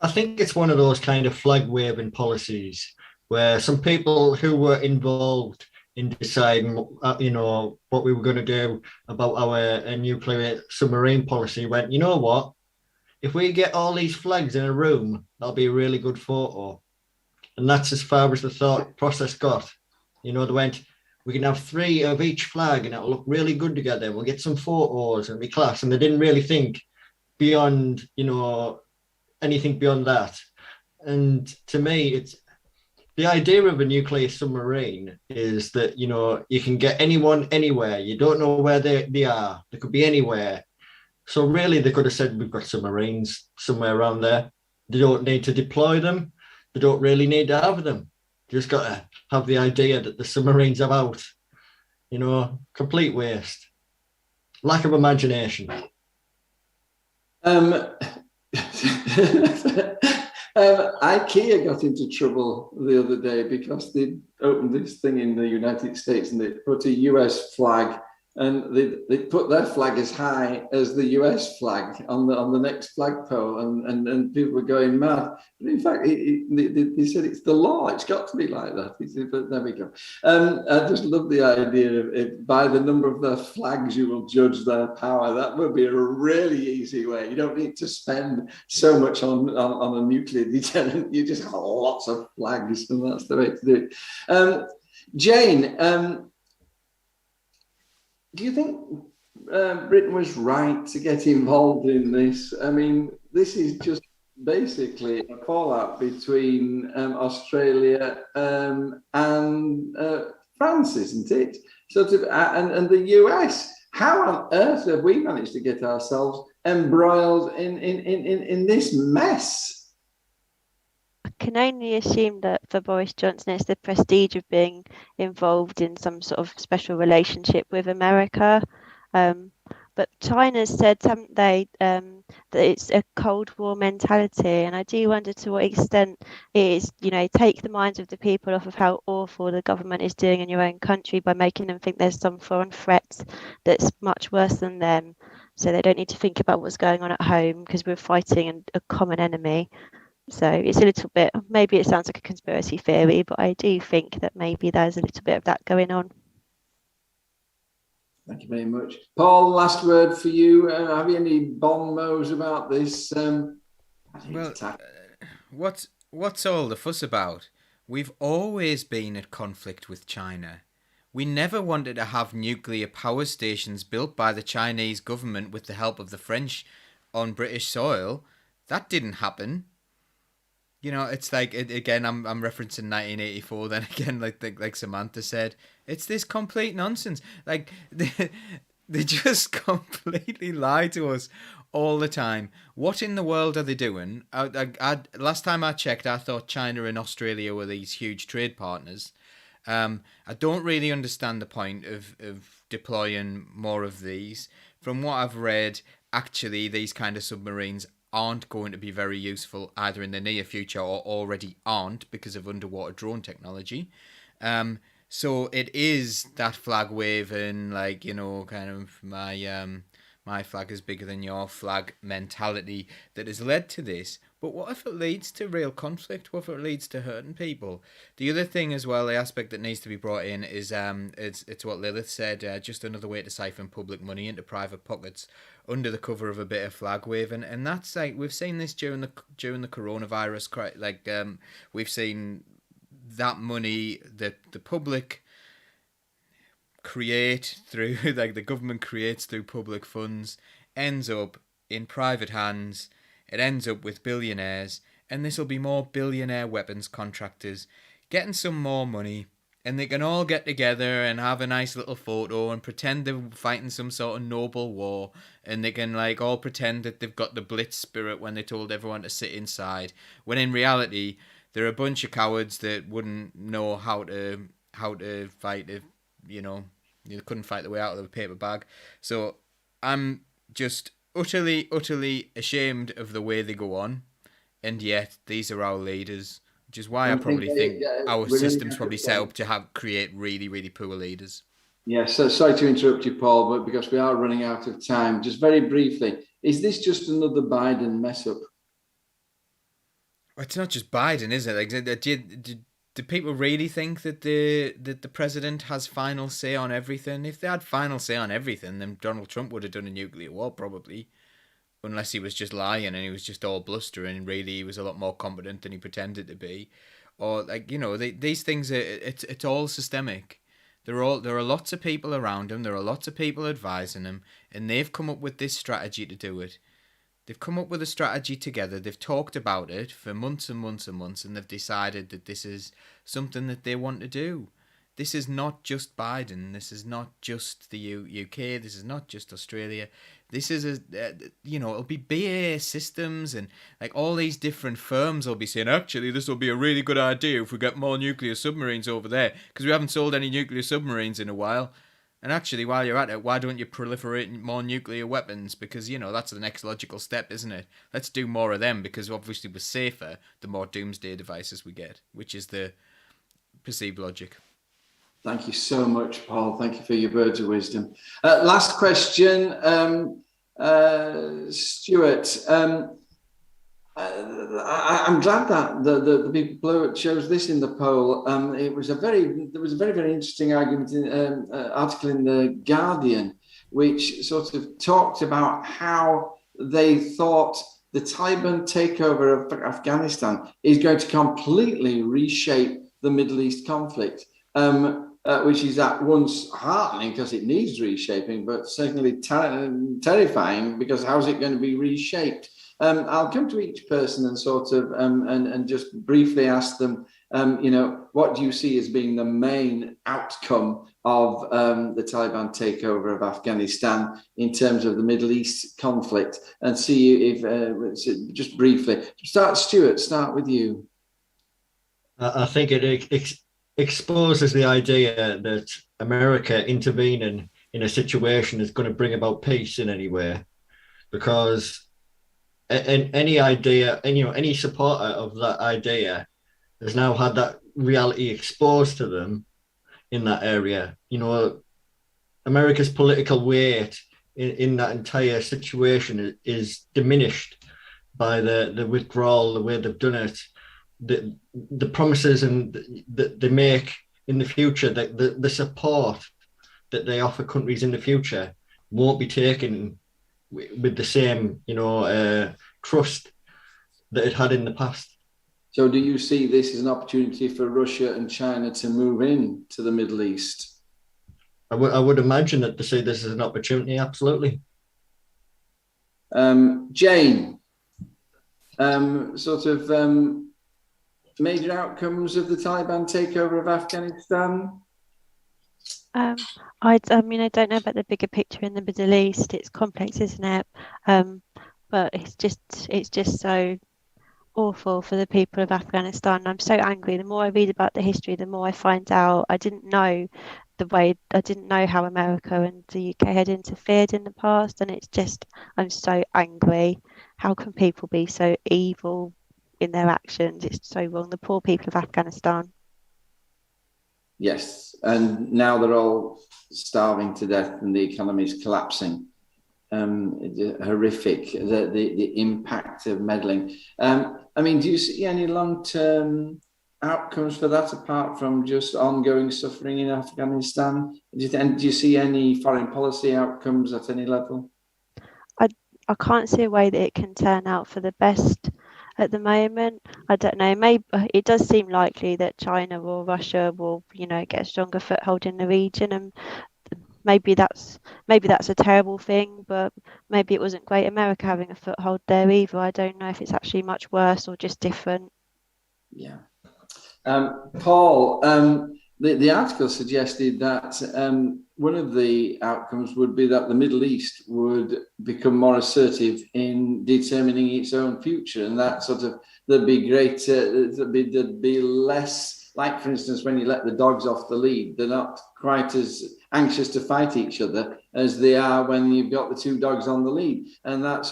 S7: I think it's one of those kind of flag-waving policies where some people who were involved in deciding, you know, what we were going to do about our nuclear submarine policy went, you know what? If we get all these flags in a room, that'll be a really good photo. And that's as far as the thought process got. You know, they went, we can have 3 of each flag and it'll look really good together. We'll get some photos and be class. And they didn't really think beyond, you know, anything beyond that. And to me, it's the idea of a nuclear submarine is that, you know, you can get anyone anywhere. You don't know where they are. They could be anywhere. So really, they could have said, we've got submarines somewhere around there. They don't need to deploy them. They don't really need to have them. You just got to have the idea that the submarines are out. You know, complete waste. Lack of imagination.
S3: IKEA got into trouble the other day because they opened this thing in the United States and they put a US flag, and they put their flag as high as the US flag on the next flagpole, and people were going mad. But in fact, they said it's the law; it's got to be like that. But there we go. I just love the idea of it, by the number of their flags you will judge their power. That would be a really easy way. You don't need to spend so much on a nuclear deterrent. You just have lots of flags, and that's the way to do it. Jane. Do you think Britain was right to get involved in this? I mean, this is just basically a fallout between Australia and France, isn't it? And the US. How on earth have we managed to get ourselves embroiled in this mess?
S5: can only assume that for Boris Johnson, it's the prestige of being involved in some sort of special relationship with America. But China's said, haven't they, that it's a Cold War mentality, and I do wonder to what extent it is, take the minds of the people off of how awful the government is doing in your own country by making them think there's some foreign threat that's much worse than them, so they don't need to think about what's going on at home because we're fighting a common enemy. So it's a little bit, maybe it sounds like a conspiracy theory, but I do think that maybe there's a little bit of that going on.
S3: Thank you very much. Paul, last word for you. Have you any bon mots about this?
S4: What's all the fuss about? We've always been at conflict with China. We never wanted to have nuclear power stations built by the Chinese government with the help of the French on British soil. That didn't happen. It's like, again, I'm referencing 1984 then again, like Samantha said. It's this complete nonsense. Like, they just completely lie to us all the time. What in the world are they doing? Last time I checked, I thought China and Australia were these huge trade partners. I don't really understand the point of deploying more of these. From what I've read, actually, these kind of submarines aren't going to be very useful either in the near future or already aren't because of underwater drone technology. So it is that flag waving, kind of my flag is bigger than your flag mentality that has led to this. But what if it leads to real conflict? What if it leads to hurting people? The other thing as well, the aspect that needs to be brought in is it's what Lilith said, just another way to siphon public money into private pockets under the cover of a bit of flag waving. And that's like, we've seen this during the coronavirus, we've seen that money that the public create through, the government creates through public funds, ends up in private hands. It ends up with billionaires, and this will be more billionaire weapons contractors getting some more money, and they can all get together and have a nice little photo and pretend they're fighting some sort of noble war, and they can all pretend that they've got the Blitz spirit when they told everyone to sit inside, when in reality they're a bunch of cowards that wouldn't know how to fight if you couldn't fight their way out of a paper bag. So I'm just utterly ashamed of the way they go on, and yet these are our leaders, which is why I probably think our system's probably set up to create really, really poor leaders.
S3: Yeah, so sorry to interrupt you, Paul, but because we are running out of time, just very briefly, is this just another Biden mess up?
S4: It's not just Biden, is it? Do people really think that the president has final say on everything? If they had final say on everything, then Donald Trump would have done a nuclear war, probably. Unless he was just lying and he was just all blustering and really he was a lot more competent than he pretended to be. Or, these things, it's all systemic. There are lots of people around him, there are lots of people advising him, and they've come up with this strategy to do it. They've come up with a strategy together. They've talked about it for months and months and months, and they've decided that this is something that they want to do. This is not just Biden. This is not just the UK. This is not just Australia. This is it'll be BAE Systems and all these different firms will be saying, actually, this will be a really good idea if we get more nuclear submarines over there because we haven't sold any nuclear submarines in a while. And actually, while you're at it, why don't you proliferate more nuclear weapons? Because, that's the next logical step, isn't it? Let's do more of them because obviously we're safer the more doomsday devices we get, which is the perceived logic.
S3: Thank you so much, Paul. Thank you for your words of wisdom. Last question, Stuart. I'm glad that the people chose this in the poll. There was a very interesting argument article in the Guardian, which sort of talked about how they thought the Taliban takeover of Afghanistan is going to completely reshape the Middle East conflict. Which is at once heartening because it needs reshaping, but certainly terrifying because how's it going to be reshaped? I'll come to each person and sort of and just briefly ask them, what do you see as being the main outcome of the Taliban takeover of Afghanistan in terms of the Middle East conflict, and see if just briefly start with you.
S7: I think it exposes the idea that America intervening in a situation is going to bring about peace in any way, because any idea, and any supporter of that idea has now had that reality exposed to them in that area. America's political weight in that entire situation is diminished by the withdrawal, the way they've done it, the promises and that they make in the future, that the support that they offer countries in the future won't be taken with the same, trust that it had in the past.
S3: So do you see this as an opportunity for Russia and China to move in to the Middle East?
S7: I would imagine that to see this as an opportunity, absolutely.
S3: Jane, major outcomes of the Taliban takeover of Afghanistan?
S5: I don't know about the bigger picture in the Middle East. It's complex, isn't it? But it's just so awful for the people of Afghanistan. I'm so angry. The more I read about the history, the more I find out. I didn't know how America and the UK had interfered in the past, and I'm so angry. How can people be so evil in their actions? It's so wrong. The poor people of Afghanistan.
S3: Yes, and now they're all starving to death and the economy is collapsing. Horrific, the impact of meddling. Do you see any long-term outcomes for that apart from just ongoing suffering in Afghanistan? Do you see any foreign policy outcomes at any level?
S5: I can't see a way that it can turn out for the best at the moment. I don't know. Maybe it does seem likely that China or Russia will, get a stronger foothold in the region, and maybe that's a terrible thing. But maybe it wasn't great America having a foothold there either. I don't know if it's actually much worse or just different.
S3: Yeah. Paul, the article suggested that one of the outcomes would be that the Middle East would become more assertive in determining its own future, and that there'd be greater, there'd be less, like for instance, when you let the dogs off the lead, they're not quite as anxious to fight each other as they are when you've got the two dogs on the lead, and that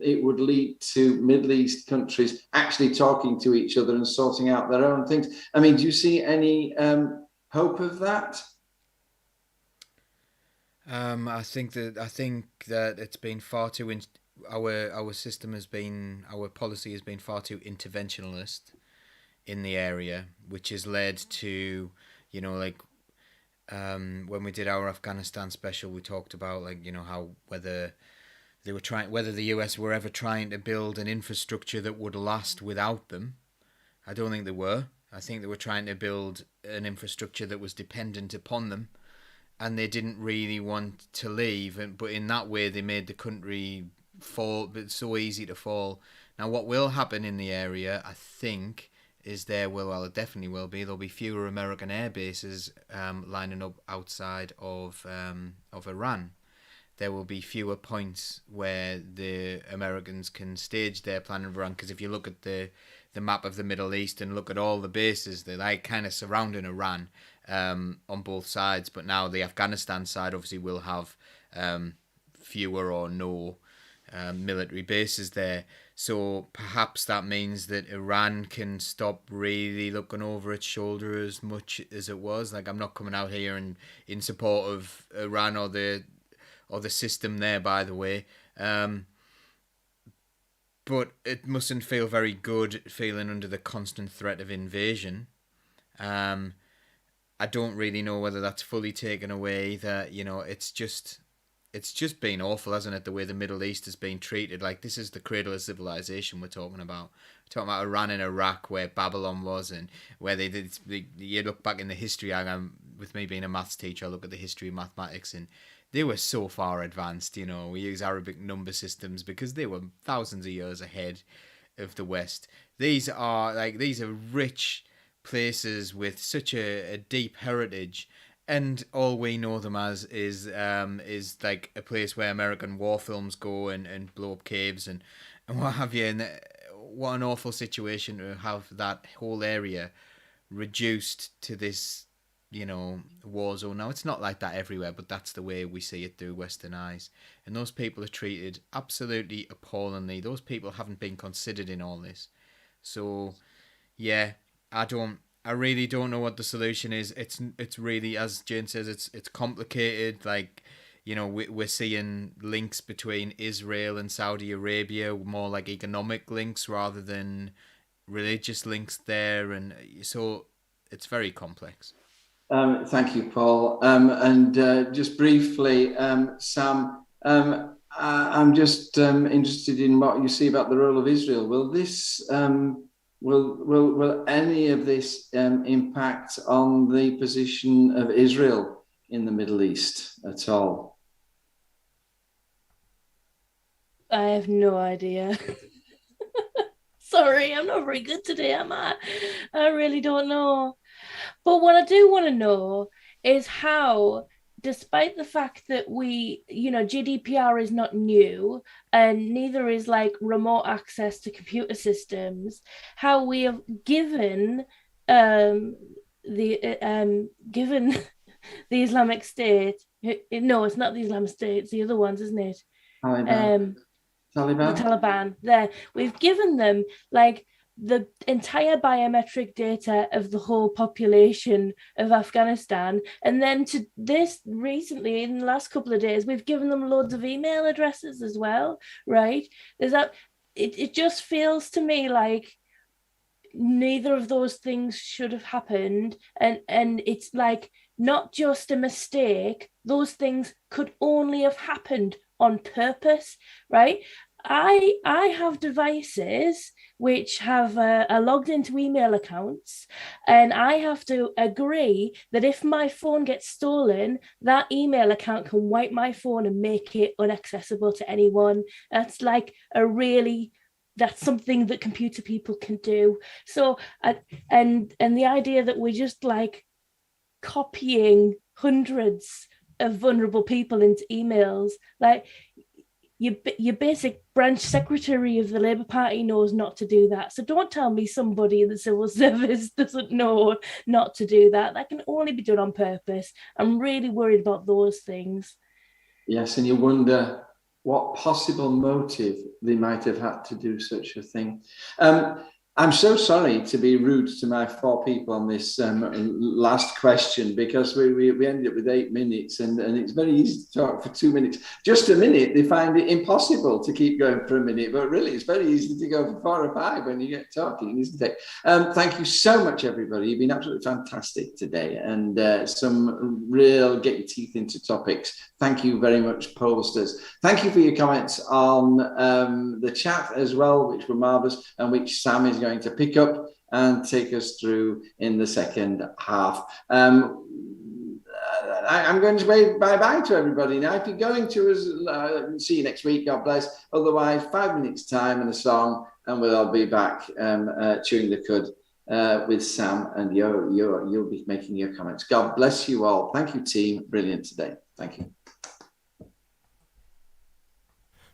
S3: it would lead to Middle East countries actually talking to each other and sorting out their own things. Do you see any hope of that?
S4: I think that it's been far too our system has been, our policy has been far too interventionalist in the area, which has led to, when we did our Afghanistan special, we talked about how whether the US were ever trying to build an infrastructure that would last without them. I don't think they were. I think they were trying to build an infrastructure that was dependent upon them, and they didn't really want to leave. But in that way, they made the country fall, but so easy to fall. Now, what will happen in the area, I think, is it definitely will be. There'll be fewer American air bases lining up outside of Iran. There will be fewer points where the Americans can stage their plan of Iran. Because if you look at the map of the Middle East and look at all the bases, they're kind of surrounding Iran on both sides. But now the Afghanistan side obviously will have fewer or no military bases there. So perhaps that means that Iran can stop really looking over its shoulder as much as it was. I'm not coming out here and in support of Iran or the system there, by the way. But it mustn't feel very good feeling under the constant threat of invasion. I don't really know whether that's fully taken away. That it's just been awful, hasn't it? The way the Middle East has been treated. This is the cradle of civilization we're talking about. We're talking about Iran and Iraq, where Babylon was, and where they did. You look back in the history. With me being a maths teacher, I look at the history of mathematics, and they were so far advanced. We use Arabic number systems because they were thousands of years ahead of the West. These are rich places with such a deep heritage. And all we know them as is like a place where American war films go and blow up caves and what have you. And what an awful situation to have that whole area reduced to this, war zone. Now, it's not like that everywhere, but that's the way we see it through Western eyes. And those people are treated absolutely appallingly. Those people haven't been considered in all this. So, yeah, I really don't know what the solution is. It's really, as Jane says, it's complicated. Like, we're seeing links between Israel and Saudi Arabia, more like economic links rather than religious links there, and so it's very complex.
S3: Thank you, Paul. And just briefly, Sam, I'm just interested in what you see about the role of Israel. Will this, will any of this impact on the position of Israel in the Middle East at all?
S6: I have no idea. Sorry, I'm not very good today, am I? I really don't know. But what I do want to know is how, despite the fact that GDPR is not new and neither is like remote access to computer systems, how we have given given the Islamic State. No, it's not the Islamic State. It's the other ones, isn't it?
S3: Taliban.
S6: The Taliban. There, we've given them like the entire biometric data of the whole population of Afghanistan, and then to this recently, in the last couple of days, we've given them loads of email addresses as well, right? There's that. It just feels to me like neither of those things should have happened, and it's like not just a mistake. Those things could only have happened on purpose, right? I have devices which have logged into email accounts, and I have to agree that if my phone gets stolen, that email account can wipe my phone and make it inaccessible to anyone. That's like that's something that computer people can do. So, and the idea that we're just like copying hundreds of vulnerable people into emails, like your basic branch secretary of the Labour Party knows not to do that. So don't tell me somebody in the civil service doesn't know not to do that. That can only be done on purpose. I'm really worried about those things.
S3: Yes, and you wonder what possible motive they might have had to do such a thing. I'm so sorry to be rude to my four people on this last question, because we ended up with 8 minutes, and it's very easy to talk for 2 minutes. Just a minute, they find it impossible to keep going for a minute, but really it's very easy to go for 4 or 5 when you get talking, isn't it? Thank you so much, everybody. You've been absolutely fantastic today, and some real get your teeth into topics. Thank you very much, pollsters. Thank you for your comments on the chat as well, which were marvellous, and which Sam is going to pick up and take us through in the second half. I'm going to wave bye-bye to everybody now. If you're going to us, see you next week, God bless. Otherwise, 5 minutes time and a song, and we'll all be back chewing the cud with Sam, and you'll be making your comments. God bless you all. Thank you, team. Brilliant today. Thank you.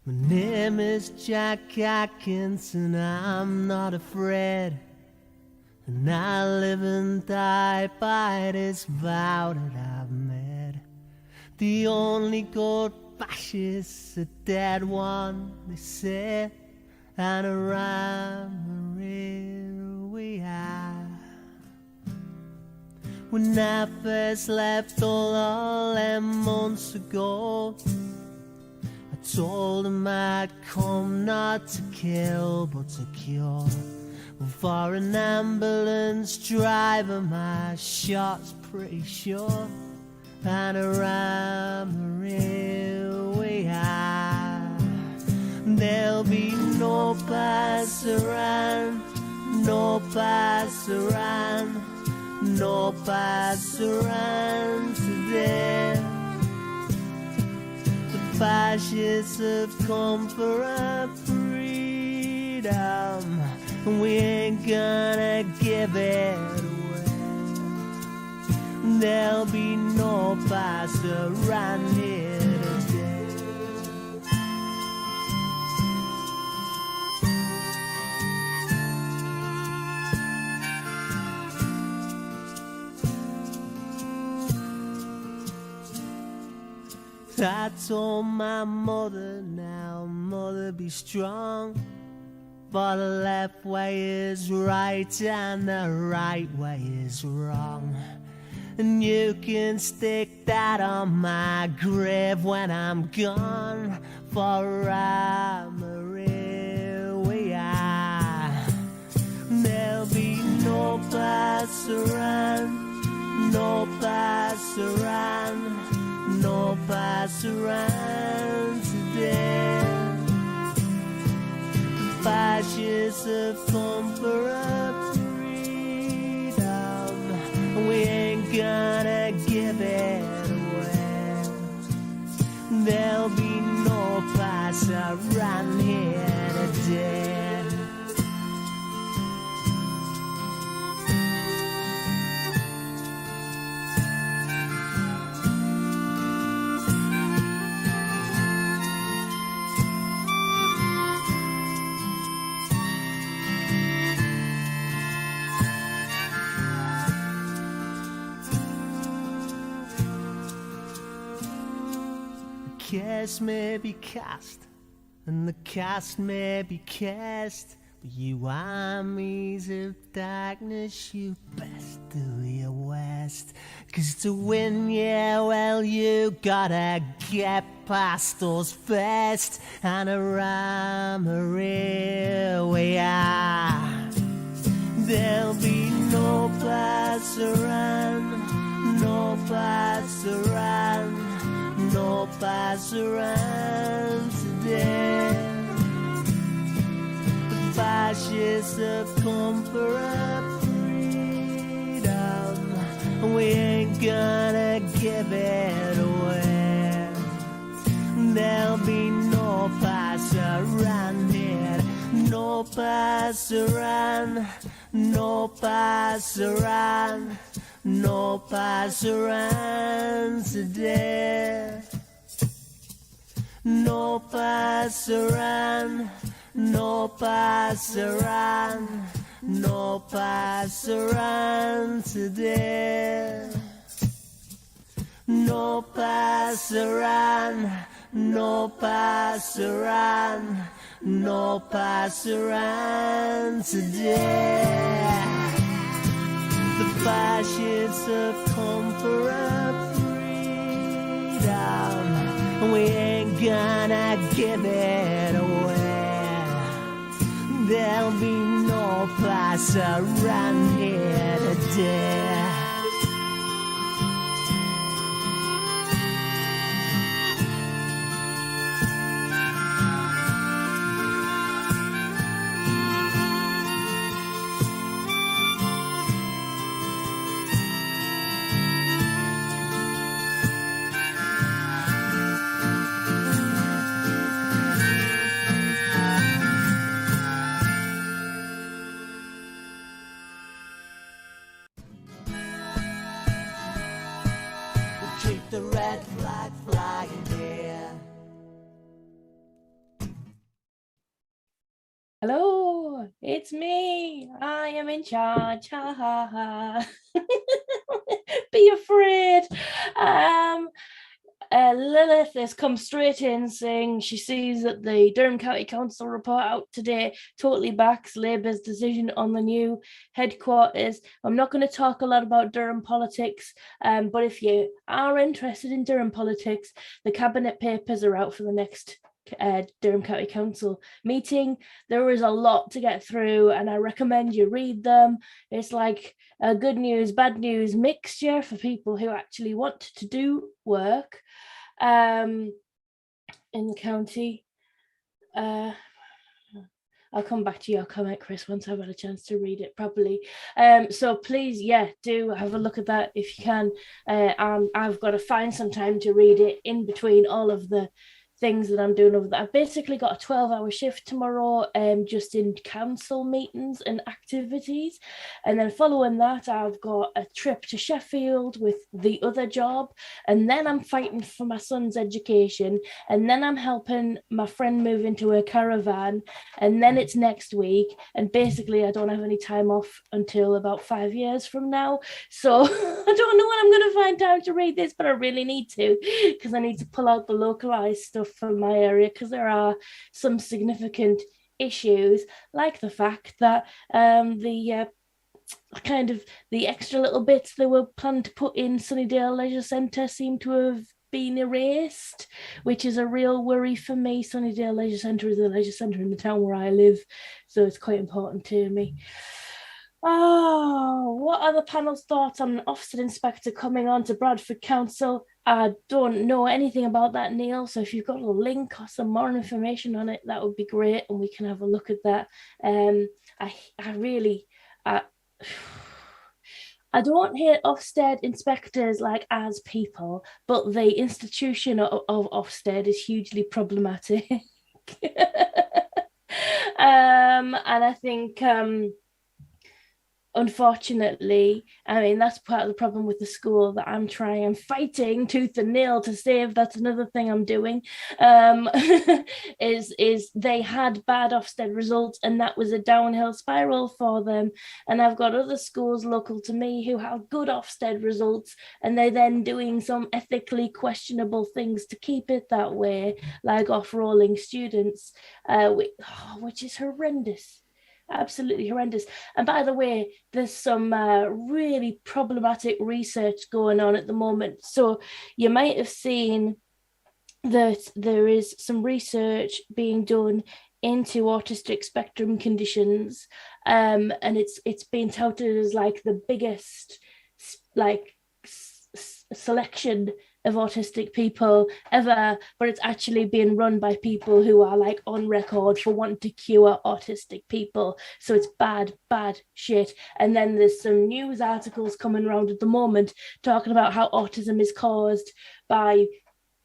S2: My name is Jack Atkins, and I'm not afraid, and I live and die by this vow that I've made. The only good fascist, a dead one, they say, and around the rear we are. When I first left all them months ago, told him I'd come not to kill but to cure. Well, for an ambulance driver my shot's pretty sure, and around the railway high there'll be no pass around, no pass around, no pass around today. Fascists have come for our freedom, and we ain't gonna give it away. There'll be no pass around here today. I told my mother, now mother, be strong, for the left way is right and the right way is wrong. And you can stick that on my grave when I'm gone, for I'm a real we are. There'll be no passaran, no passaran, no passaran today. Fascists have come for our freedom, we ain't gonna give it away. There'll be no pass around here today. Cast may be cast, and the cast may be cast, but you armies of darkness, you best do your worst. 'Cause to win, yeah, well, you gotta get past us first, and around here we are. There'll be no pass around, no pass around, no pass around today. The fascists have come for our freedom, we ain't gonna give it away. There'll be no pass around here, no pass around, no pass around, no pass around today. No pass around, no pass around, no pass around today. No pass around, no pass around, no pass around today. The fascists have come for our freedom, we ain't gonna give it away. There'll be no pass around here today. Keep the red flag flying here.
S6: Hello, it's me. I am in charge. Ha ha ha. Be afraid. Lilith has come straight in saying she sees that the Durham County Council report out today totally backs Labour's decision on the new headquarters. I'm not going to talk a lot about Durham politics, but if you are interested in Durham politics, the cabinet papers are out for the next Durham County Council meeting. There is a lot to get through, and I recommend you read them. It's like a good news, bad news mixture for people who actually want to do work in the county. I'll come back to your comment, Chris, once I've had a chance to read it properly. So please, yeah, do have a look at that if you can. I've got to find some time to read it in between all of the things that I'm doing over there. I've basically got a 12-hour shift tomorrow, just in council meetings and activities. And then following that, I've got a trip to Sheffield with the other job. And then I'm fighting for my son's education. And then I'm helping my friend move into a caravan. And then it's next week. And basically, I don't have any time off until about 5 years from now. So I don't know when I'm going to find time to read this, but I really need to, because I need to pull out the localized stuff from my area, because there are some significant issues, like the fact that the extra little bits they were planned to put in Sunnydale Leisure Centre seem to have been erased, which is a real worry for me. Sunnydale Leisure Centre is a leisure centre in the town where I live, so it's quite important to me. Oh, what are the panel's thoughts on an Ofsted inspector coming on to Bradford Council? I don't know anything about that, Neil, so if you've got a link or some more information on it, that would be great, and we can have a look at that. I don't hate Ofsted inspectors like as people, but the institution of Ofsted is hugely problematic. And I think... unfortunately, I mean, that's part of the problem with the school that I'm fighting tooth and nail to save. That's another thing I'm doing, is they had bad Ofsted results, and that was a downhill spiral for them. And I've got other schools local to me who have good Ofsted results, and they're then doing some ethically questionable things to keep it that way, like off-rolling students, which is horrendous. Absolutely horrendous. And by the way, there's some really problematic research going on at the moment. So you might have seen that there is some research being done into autistic spectrum conditions, and it's been touted as like the biggest selection of autistic people ever, but it's actually being run by people who are like on record for wanting to cure autistic people. So it's bad shit. And then there's some news articles coming around at the moment talking about how autism is caused by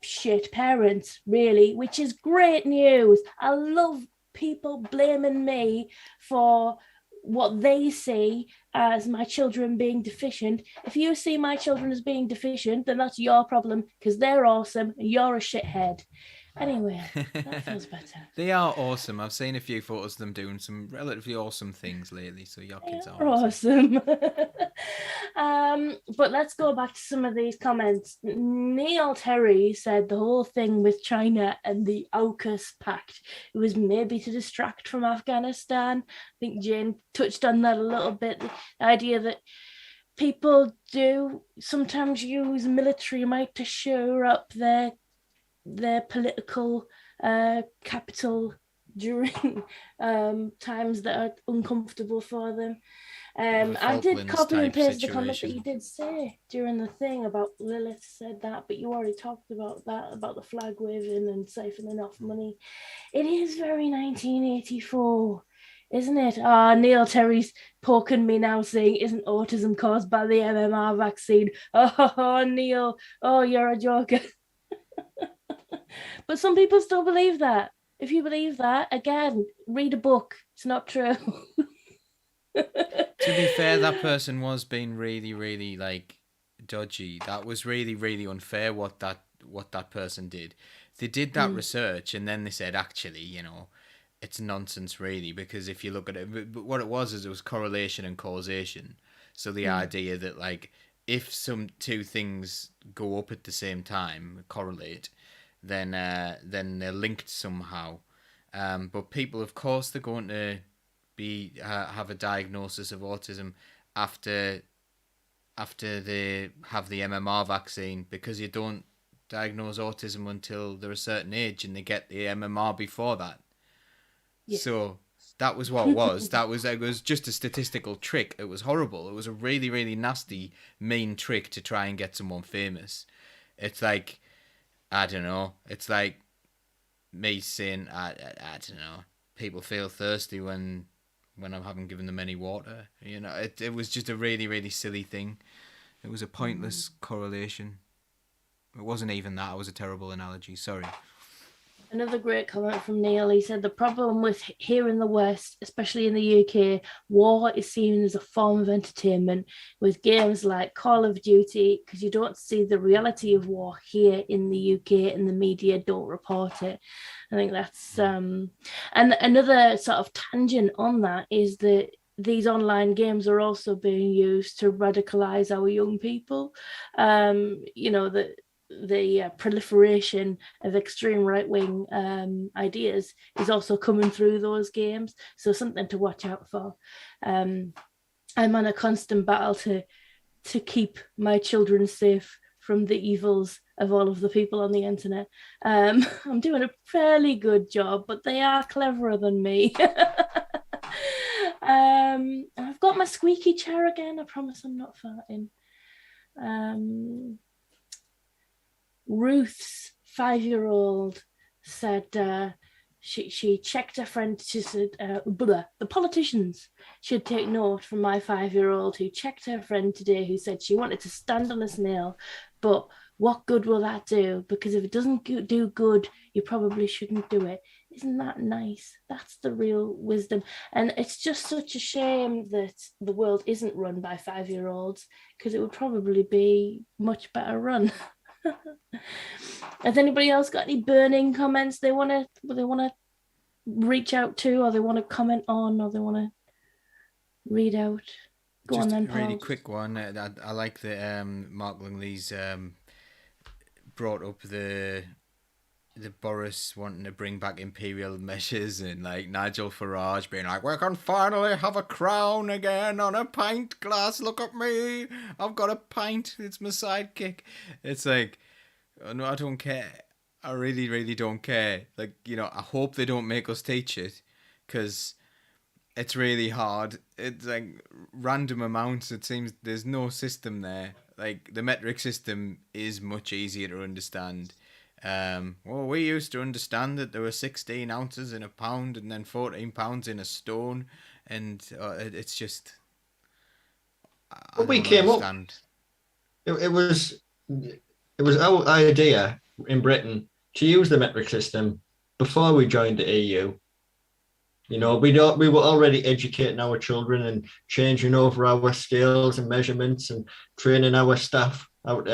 S6: shit parents, really, which is great news. I love people blaming me for what they see as my children being deficient. If you see my children as being deficient, then that's your problem, because they're awesome and you're a shithead. Anyway, that feels better.
S4: They are awesome. I've seen a few photos of them doing some relatively awesome things lately, so your kids are
S6: awesome. But let's go back to some of these comments. Neil Terry said the whole thing with China and the Aukus pact, it was maybe to distract from Afghanistan. I think Jane touched on that a little bit. The idea that people do sometimes use military might to shore up their political capital during times that are uncomfortable for them. I did copy and paste the comment that you did say during the thing about Lilith said that, but you already talked about that, about the flag waving and siphoning off money. It is very 1984, isn't it? Neil Terry's poking me now saying, isn't autism caused by the MMR vaccine? Oh, Neil, you're a joker. But some people still believe that. If you believe that, again, read a book. It's not true.
S4: To be fair, that person was being really, really like dodgy. That was really, really unfair what that person did. They did that research and then they said, actually, it's nonsense really, because if you look at it, but what it was is it was correlation and causation. So the idea that like if some two things go up at the same time, correlate, then they're linked somehow. But people, of course, they're going to have a diagnosis of autism after they have the MMR vaccine, because you don't diagnose autism until they're a certain age and they get the MMR before that. Yeah. So that was what it was. It was just a statistical trick. It was horrible. It was a really, really nasty, mean trick to try and get someone famous. It's like, I don't know. It's like me saying, I don't know, people feel thirsty when I haven't given them any water. It was just a really, really silly thing. It was a pointless correlation. It wasn't even that. It was a terrible analogy. Sorry.
S6: Another great comment from Neil. He said the problem with here in the West, especially in the UK, war is seen as a form of entertainment with games like Call of Duty, because you don't see the reality of war here in the UK and the media don't report it. I think that's and another sort of tangent on that is that these online games are also being used to radicalize our young people. The proliferation of extreme right-wing ideas is also coming through those games, so something to watch out for. I'm on a constant battle to keep my children safe from the evils of all of the people on the internet. I'm doing a fairly good job, but they are cleverer than me. I've got my squeaky chair again. I promise I'm not farting. Ruth's 5-year-old said she checked her friend. She said, the politicians should take note from my 5-year-old who checked her friend today, who said she wanted to stand on a snail, but what good will that do? Because if it doesn't do good, you probably shouldn't do it. Isn't that nice? That's the real wisdom. And it's just such a shame that the world isn't run by 5-year-olds, because it would probably be much better run. Has anybody else got any burning comments they want to reach out to, or they want to comment on, or they want to read out? Go
S4: Just
S6: on then,
S4: a really
S6: Paul.
S4: quick one. I like that Mark Lungley's brought up the Boris wanting to bring back imperial measures, and like Nigel Farage being like, we can finally have a crown again on a pint glass. Look at me. I've got a pint. It's my sidekick. It's like, oh, no, I don't care. I really, really don't care. Like, I hope they don't make us teach it, because it's really hard. It's like random amounts. It seems there's no system there. Like, the metric system is much easier to understand. We used to understand that there were 16 ounces in a pound and then 14 pounds in a stone, and it's just
S7: We came understand. It was our idea in Britain to use the metric system before we joined the EU. We were already educating our children and changing over our scales and measurements and training our staff out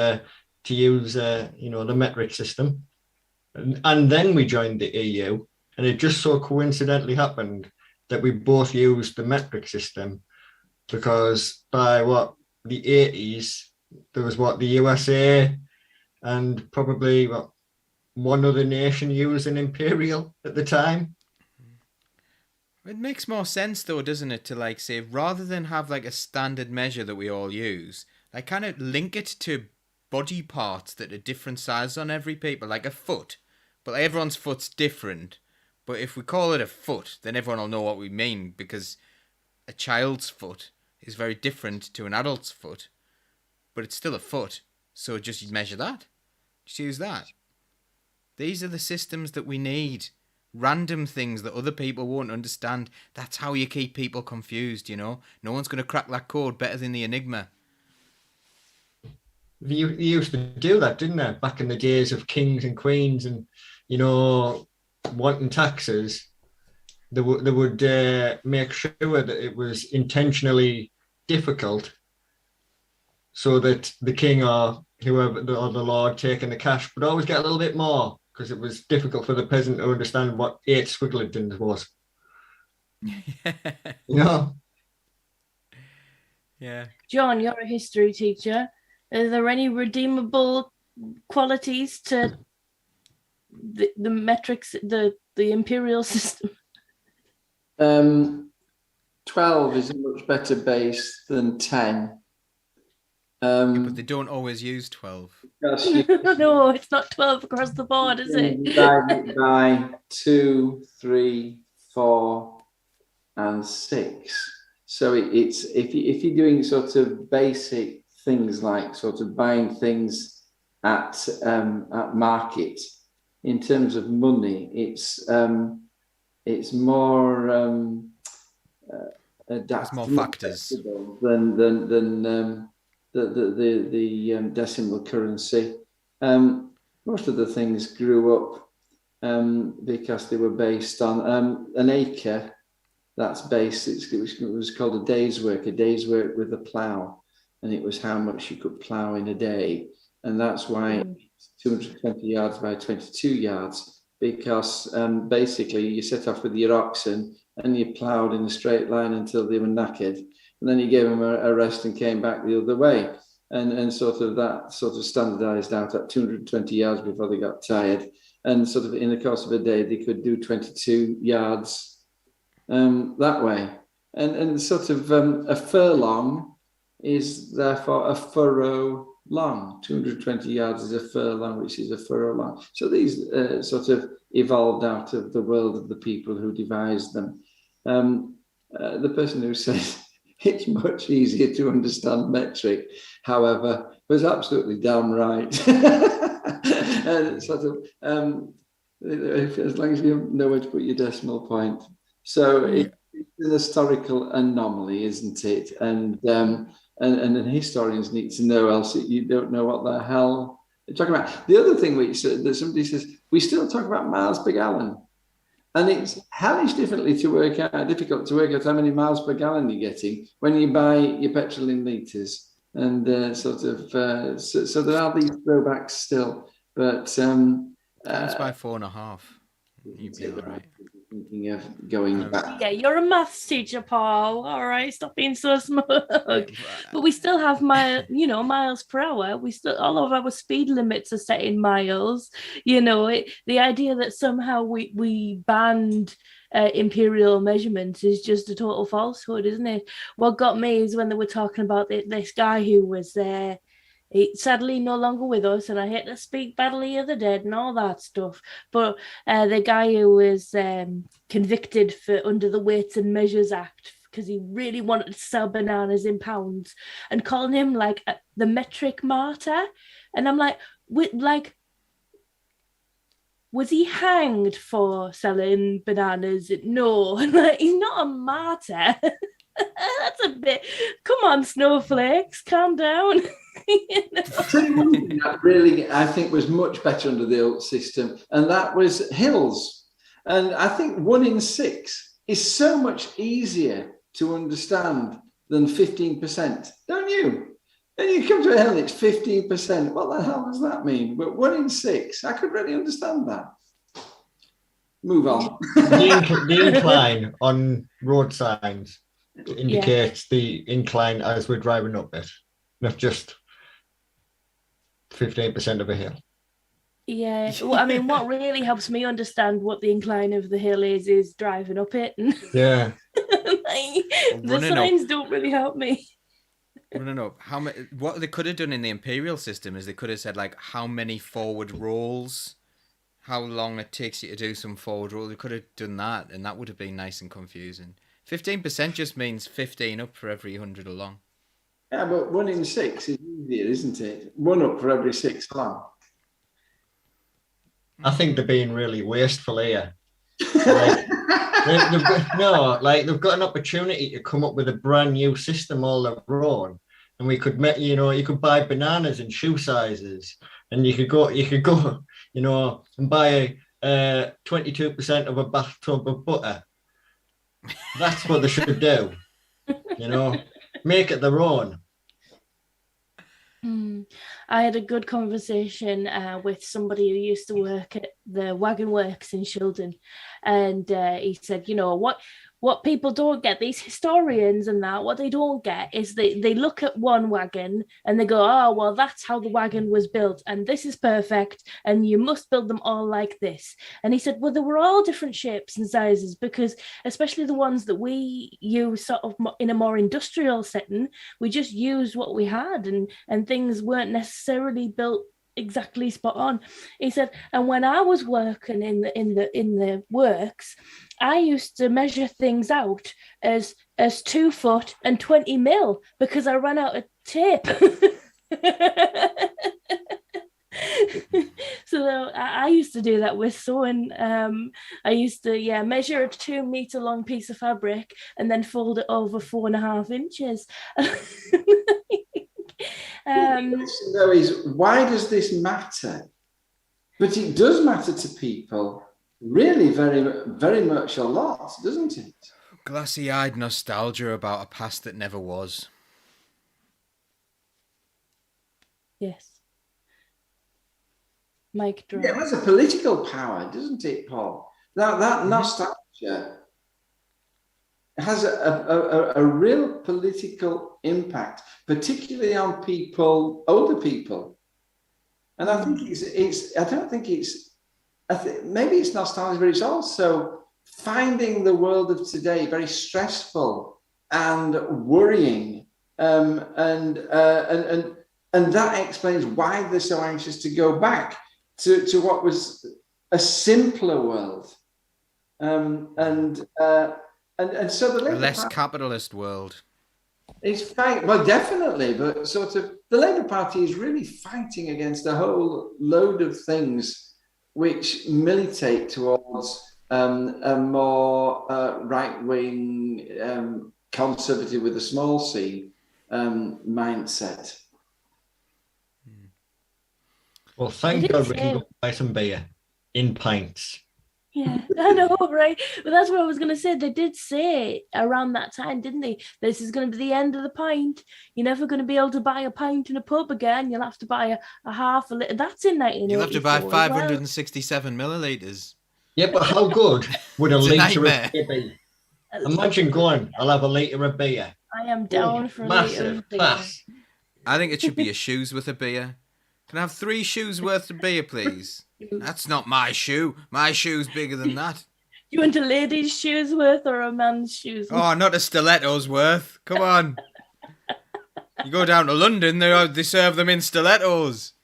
S7: to use, the metric system. And then we joined the EU, and it just so coincidentally happened that we both used the metric system, because by the 80s, there was the USA and probably one other nation using imperial at the time.
S4: It makes more sense though, doesn't it, to like say, rather than have like a standard measure that we all use, like kind of link it to body parts that are different sizes on every people, like a foot. But like, everyone's foot's different. But if we call it a foot, then everyone will know what we mean, because a child's foot is very different to an adult's foot. But it's still a foot, so just measure that. Just use that. These are the systems that we need. Random things that other people won't understand. That's how you keep people confused, No one's going to crack that code better than the Enigma.
S7: You used to do that, didn't they? Back in the days of kings and queens and, wanting taxes, they would make sure that it was intentionally difficult so that the king or whoever, or the lord taking the cash would always get a little bit more, because it was difficult for the peasant to understand what 8 squigglingtons was.
S4: Yeah.
S6: John, you're a history teacher. Are there any redeemable qualities to the metrics, the imperial system?
S3: 12 is a much better base than 10.
S4: But they don't always use 12.
S6: No, it's not 12 across the board, is it?
S3: Divided by 2, 3, 4, and 6. So it's if you're doing sort of basic things like sort of buying things at market, in terms of money, it's more
S4: There's more factors
S3: than the decimal currency. Most of the things grew up because they were based on an acre. That's based. It was called a day's work with a plough, and it was how much you could plough in a day, and that's why 220 yards by 22 yards, because basically you set off with your oxen and you ploughed in a straight line until they were knackered, and then you gave them a rest and came back the other way, and sort of standardized out at 220 yards before they got tired, and sort of in the course of a day they could do 22 yards that way, and sort of a furlong is therefore a furrow long. 220 yards is a furlong, which is a furrow long. So these sort of evolved out of the world of the people who devised them. The person who says it's much easier to understand metric, however, was absolutely damn right. Sort of, as long as you know where to put your decimal point. So it's an historical anomaly, isn't it? And then historians need to know, else you don't know what the hell they're talking about. The other thing that somebody says, we still talk about miles per gallon, and it's hellish difficult to work out how many miles per gallon you're getting when you buy your petrol in litres, and so there are these throwbacks still, but
S4: times by 4.5, you'd be all right.
S3: Thinking of going back.
S6: Yeah, you're a maths teacher, Paul. All right, stop being so smug. But we still have miles per hour. We still, all of our speed limits are set in miles. The idea that somehow we banned imperial measurements is just a total falsehood, isn't it? What got me is when they were talking about this guy who was there. He's sadly no longer with us, and I hate to speak badly of the dead and all that stuff. But the guy who was convicted for under the Weights and Measures Act because he really wanted to sell bananas in pounds, and calling him like the metric martyr, and I'm like, was he hanged for selling bananas? No, he's not a martyr. That's a bit. Come on, snowflakes, calm down.
S3: That really, I think, was much better under the old system, and that was hills. And I think 1 in 6 is so much easier to understand than 15%, don't you? And you come to a hill, it's 15%. What the hell does that mean? But 1 in 6, I could really understand that. Move on.
S7: The incline on road signs indicates the incline as we're driving up it, not just 15% of a hill.
S6: Yeah, well, I mean, what really helps me understand what the incline of the hill is driving up it.
S7: Yeah.
S6: The signs don't really help me.
S4: Running up, what they could have done in the imperial system is they could have said like how many forward rolls, how long it takes you to do some forward roll. They could have done that, and that would have been nice and confusing. 15% just means 15 up for every 100 along.
S3: Yeah, but 1 in 6 is easier, isn't it? 1 up for every 6 along.
S7: I think they're being really wasteful here. They've got an opportunity to come up with a brand new system all their own, and we could make, you could buy bananas in shoe sizes, and you could go, and buy 22% of a bathtub of butter. That's what they should do. Make it their own.
S6: I had a good conversation with somebody who used to work at the Wagon Works in Shildon, and he said, what people don't get, these historians and that, what they don't get is they look at one wagon and they go, oh, well, that's how the wagon was built, and this is perfect, and you must build them all like this. And he said, well, they were all different shapes and sizes, because especially the ones that we use sort of in a more industrial setting, we just used what we had, and things weren't necessarily built exactly spot on. He said, and when I was working in the works, I used to measure things out as 2 foot and 20 mil because I ran out of tape. So I used to do that with sewing. I used to measure a 2 meter long piece of fabric and then fold it over 4.5 inches.
S3: Though is, why does this matter? But it does matter to people really very, very much a lot, doesn't it?
S4: Glassy-eyed nostalgia about a past that never was.
S6: Yes. Mic drop.
S3: Yeah, it has a political power, doesn't it, Paul? That nostalgia has a real political impact, particularly on people, older people. And I think maybe it's nostalgia, but it's also finding the world of today very stressful and worrying, and that explains why they're so anxious to go back to what was a simpler world, and so the
S4: A less capitalist world.
S3: It's fight, well, definitely, but sort of the Labour Party is really fighting against a whole load of things which militate towards a more right-wing, conservative with a small c mindset.
S7: Well, thank God we can go buy some beer in pints.
S6: Yeah, I know, right? But that's what I was going to say. They did say around that time, didn't they? This is going to be the end of the pint. You're never going to be able to buy a pint in a pub again. You'll have to buy a half a litre. That's in 1984.
S4: You'll have to buy 567 millilitres.
S7: Yeah, but how good would a
S4: It's a
S7: litre of
S4: nightmare.
S7: beer be? Imagine going, I'll have a litre of beer.
S6: I am down for a litre
S7: Massive
S6: of beer.
S7: class.
S4: I think it should be a shoes worth of beer. Can I have 3 shoes worth of beer, please? That's not my shoe. My shoe's bigger than that.
S6: You want a lady's shoes worth or a man's shoes worth?
S4: Oh, not a stiletto's worth. Come on. You go down to London, they serve them in stilettos.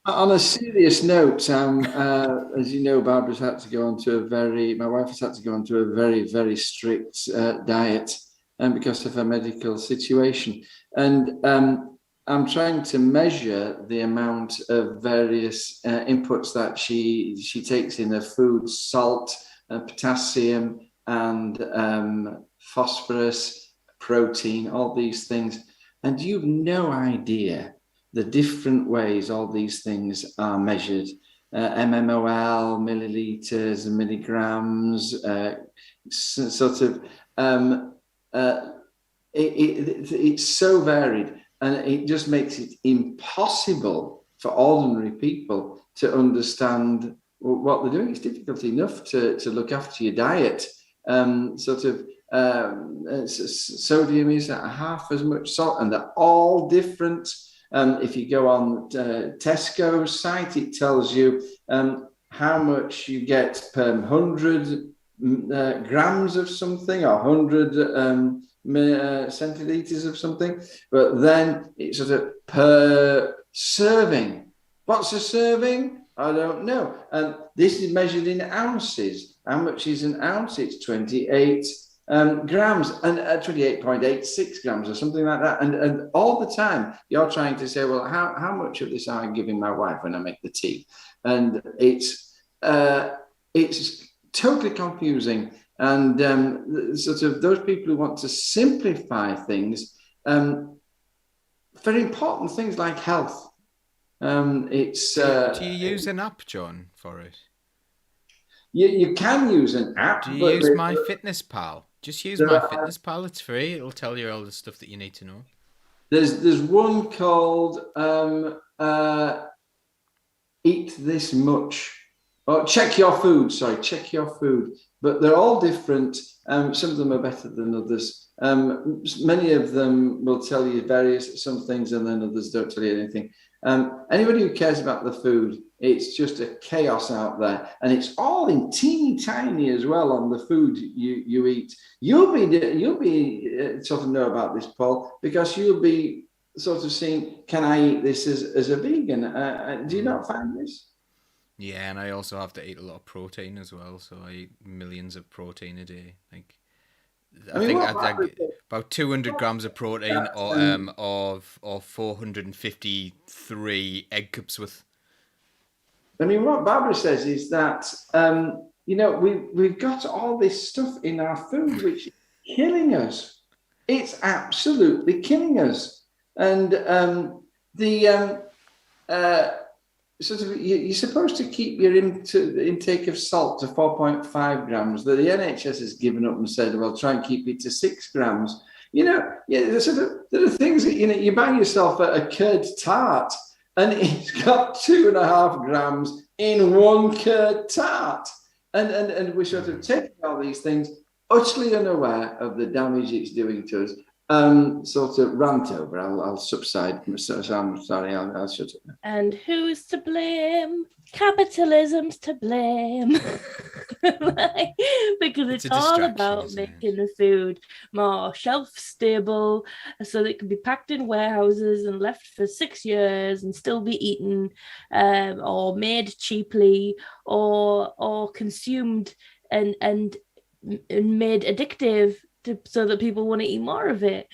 S3: On a serious note, as you know, Barbara's had to go on to my wife has had to go on to a very, very strict diet because of her medical situation. And I'm trying to measure the amount of various inputs that she takes in her food: salt, potassium, and phosphorus, protein, all these things. And you've no idea the different ways all these things are measured. mmol, milliliters, milligrams, sort of. It's so varied. And it just makes it impossible for ordinary people to understand what they're doing. It's difficult enough to look after your diet. Sodium is at half as much salt, and they're all different. If you go on Tesco's site, it tells you how much you get per 100 grams of something, or 100 centiliters of something, but then it's sort of per serving. What's a serving? I don't know. And this is measured in ounces. How much is an ounce? It's 28 grams, and 28.86 grams or something like that. And all the time you're trying to say, well, how much of this am I giving my wife when I make the tea? And it's totally confusing. And sort of those people who want to simplify things, very important things like health. Do
S4: you use an app, John, for it?
S3: You can use an app.
S4: Do you use MyFitnessPal? Just use MyFitnessPal. It's free. It'll tell you all the stuff that you need to know.
S3: There's one called Eat This Much. Oh, check your food. Check your food. But they're all different. Some of them are better than others. Many of them will tell you some things, and then others don't tell you anything. Anybody who cares about the food, it's just a chaos out there, and it's all in teeny tiny as well on the food you eat. You'll be sort of know about this, Paul, because you'll be sort of seeing, can I eat this as a vegan? Do you not find this?
S4: Yeah, and I also have to eat a lot of protein as well, so I eat millions of protein a day. Like, I think about 200 grams of protein, or 453 egg cups worth.
S3: I mean, what Barbara says is that we've got all this stuff in our food which is killing us. It's absolutely killing us, and sort of you're supposed to keep your intake of salt to 4.5 grams. The NHS has given up and said, well, try and keep it to 6 grams. There are things that, you buy yourself a curd tart and it's got 2.5 grams in one curd tart. And we're sort of taking all these things, utterly unaware of the damage it's doing to us. Sort of rant over. I'll subside. So I'm sorry. I'll shut up.
S6: And who's to blame? Capitalism's to blame. Because it's all about making the food more shelf stable, so that it can be packed in warehouses and left for 6 years and still be eaten, or made cheaply, or consumed and made addictive, so that people want to eat more of it.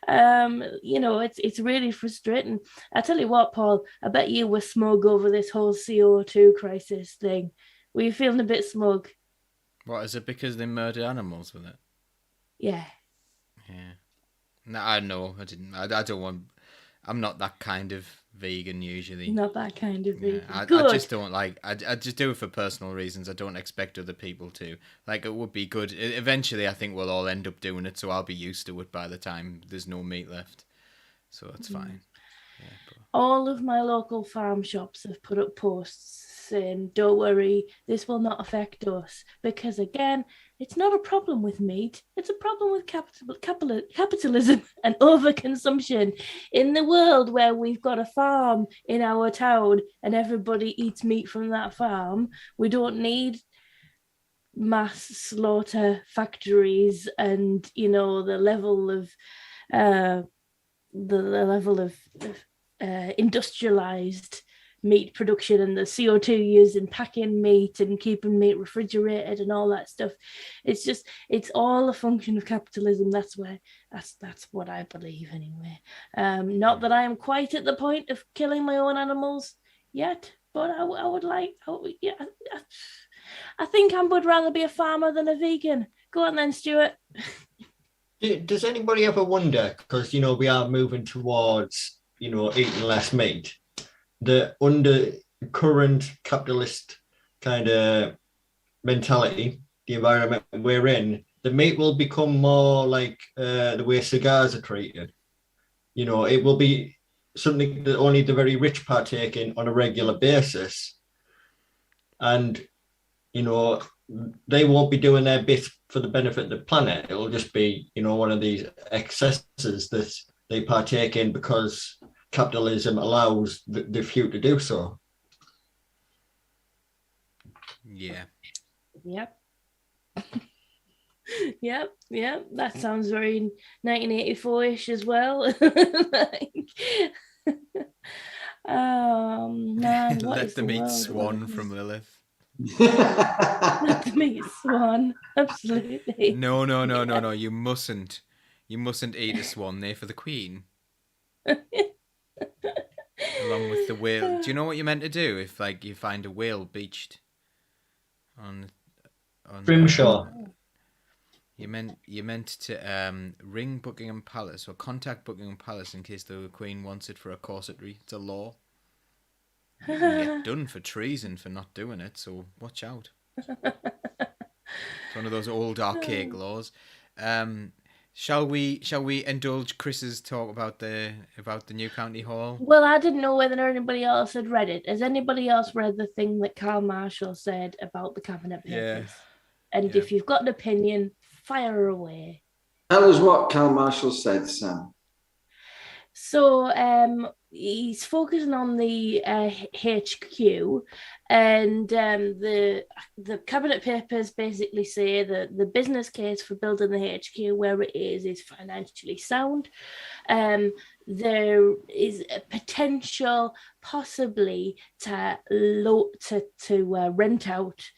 S6: It's really frustrating. I tell you what, Paul, I bet you were smug over this whole CO2 crisis thing. Were you feeling a bit smug?
S4: What, is it because they murder animals with it?
S6: Yeah.
S4: No, I know. I didn't. I don't want. I'm not that kind of vegan usually.
S6: Not that kind of vegan.
S4: I just don't like. I just do it for personal reasons. I don't expect other people to. Like, it would be good. Eventually, I think we'll all end up doing it, so I'll be used to it by the time there's no meat left. So it's fine. Yeah,
S6: all of my local farm shops have put up posts saying, don't worry, this will not affect us. Because again, it's not a problem with meat. It's a problem with capitalism and overconsumption. In the world where we've got a farm in our town and everybody eats meat from that farm, we don't need mass slaughter factories and, the level of industrialized meat production and the CO2 used in packing meat and keeping meat refrigerated and all that stuff. It's all a function of capitalism. That's what I believe anyway. Not that I am quite at the point of killing my own animals yet, but I think I would rather be a farmer than a vegan. Go on then, Stuart.
S7: Does anybody ever wonder, because we are moving towards eating less meat, that under current capitalist kind of mentality, the environment we're in, the meat will become more like the way cigars are treated. It will be something that only the very rich partake in on a regular basis. And, they won't be doing their bit for the benefit of the planet. It'll just be, one of these excesses that they partake in because capitalism allows the few to do so.
S4: Yeah.
S6: Yep. Yep. That sounds very 1984-ish as well. Man,
S4: let them eat swan from Lilith.
S6: Let them eat swan. Absolutely.
S4: No. You mustn't eat a swan. They're for the Queen. Along with the whale. Do you know what you're meant to do if you find a whale beached on
S7: Grimshaw?
S4: You're meant to ring Buckingham Palace or contact Buckingham Palace in case the Queen wants it for a corsetry. It's a law. You can get done for treason for not doing it, so watch out. It's one of those old archaic laws. Shall we indulge Chris's talk about the new county hall?
S6: Well, I didn't know whether anybody else had read it. Has anybody else read the thing that Karl Marshall said about the cabinet papers?
S4: Yeah.
S6: And if you've got an opinion, fire away.
S3: Tell us what Karl Marshall said, Sam.
S6: So he's focusing on the HQ, and the cabinet papers basically say that the business case for building the HQ where it is financially sound. There is a potential possibly to rent out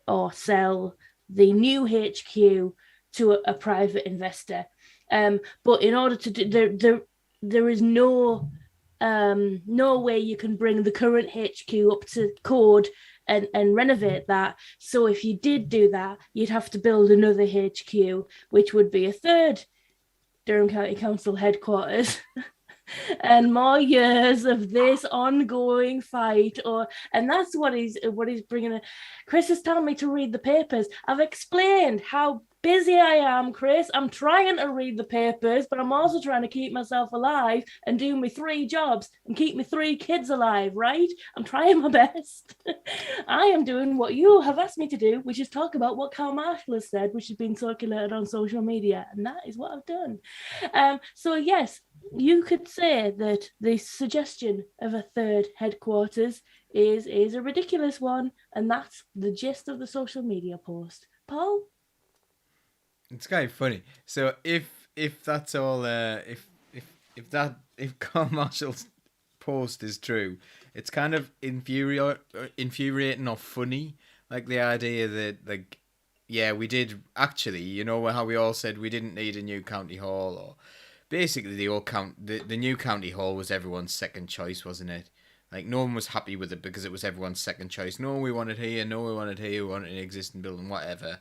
S6: or sell the new HQ to a private investor. But in order to do there is no way you can bring the current HQ up to code and renovate that. So if you did do that, you'd have to build another HQ, which would be a third Durham County Council headquarters. and more years of this ongoing fight, and that's what he's bringing. Chris is telling me to read the papers. I've explained how busy I am, Chris. I'm trying to read the papers, but I'm also trying to keep myself alive and do my 3 jobs and keep my 3 kids alive, right? I'm trying my best. I am doing what you have asked me to do, which is talk about what Karl Marshall has said, which has been circulated on social media, and that is what I've done. So yes, you could say that the suggestion of a 3rd headquarters is a ridiculous one, and that's the gist of the social media post. Paul?
S4: It's kind of funny. So if that's all, if Karl Marshall's post is true, it's kind of infuriating or funny. Like the idea that, like, yeah, we did actually, you know, how we all said we didn't need a new county hall, or basically the new county hall was everyone's second choice, wasn't it? Like, no one was happy with it because it was everyone's second choice. No, we want it here. No, we want it here. We want an existing building, whatever.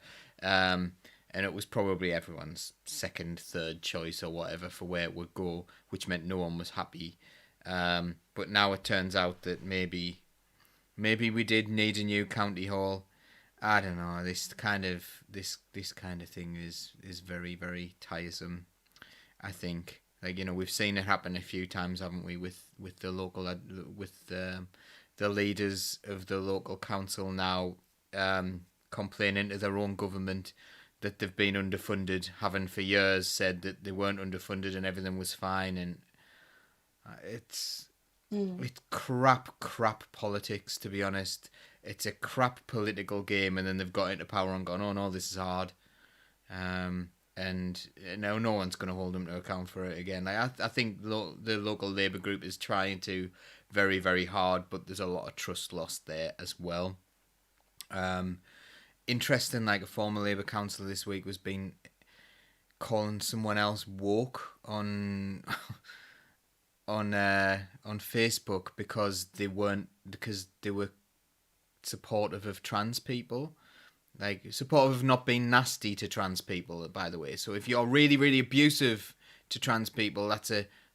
S4: And it was probably everyone's second, third choice or whatever for where it would go, which meant no one was happy. But now it turns out that maybe we did need a new county hall. I don't know. This kind of thing is very, very tiresome, I think. Like, you know, we've seen it happen a few times, haven't we, with the local the leaders of the local council now complaining to their own government that they've been underfunded, having for years said that they weren't underfunded and everything was fine, and it's crap politics, to be honest. It's a crap political game, and then they've got into power and gone, oh no, this is hard, and now no one's going to hold them to account for it again. Like, I think the local Labour group is trying to very, very hard, but there's a lot of trust lost there as well. Interesting, like a former Labour councillor this week was been calling someone else woke on Facebook because they were supportive of trans people, like supportive of not being nasty to trans people, by the way. So if you're really, really abusive to trans people,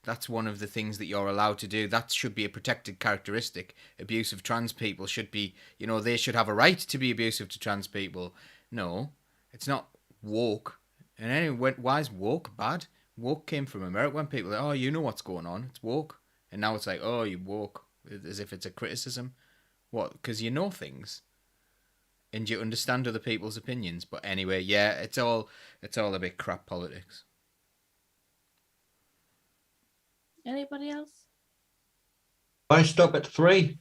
S4: that's one of the things that you're allowed to do. That should be a protected characteristic. Abusive trans people should be, you know, they should have a right to be abusive to trans people. No, it's not woke. And anyway, why is woke bad? Woke came from America when people are like, oh, you know what's going on. It's woke. And now it's like, oh, you woke, as if it's a criticism. What? Because you know things. And you understand other people's opinions. But anyway, yeah, it's all a bit crap politics.
S6: Anybody else?
S7: Why stop at 3,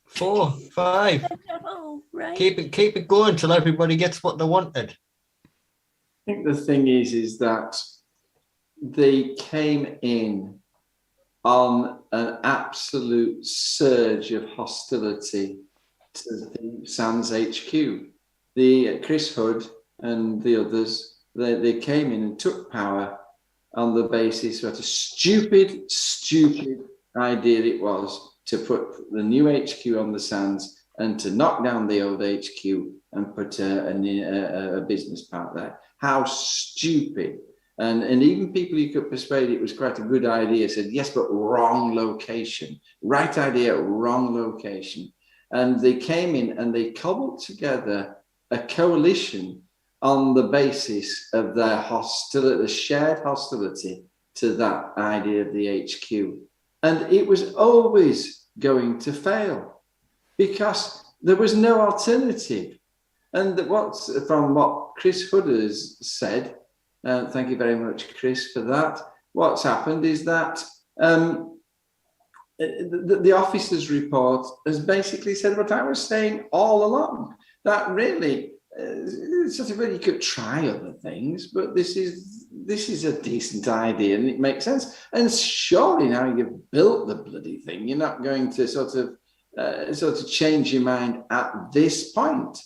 S7: 4, 5?
S6: Oh, right.
S7: Keep it going till everybody gets what they wanted.
S3: I think the thing is that they came in on an absolute surge of hostility to the Sands HQ. The Chris Hood and the others, they came in and took power on the basis of what a stupid idea it was to put the new HQ on the Sands and to knock down the old HQ and put a business park there. How stupid. And even people you could persuade it was quite a good idea said, yes, but wrong location. Right idea, wrong location. And they came in and they cobbled together a coalition on the basis of their hostility, the shared hostility to that idea of the HQ. And it was always going to fail because there was no alternative. And from what Chris Hood has said, thank you very much, Chris, for that. What's happened is that the officer's report has basically said what I was saying all along, that really, sort of, you could try other things, but this is a decent idea and it makes sense. And surely now you've built the bloody thing, you're not going to sort of change your mind at this point.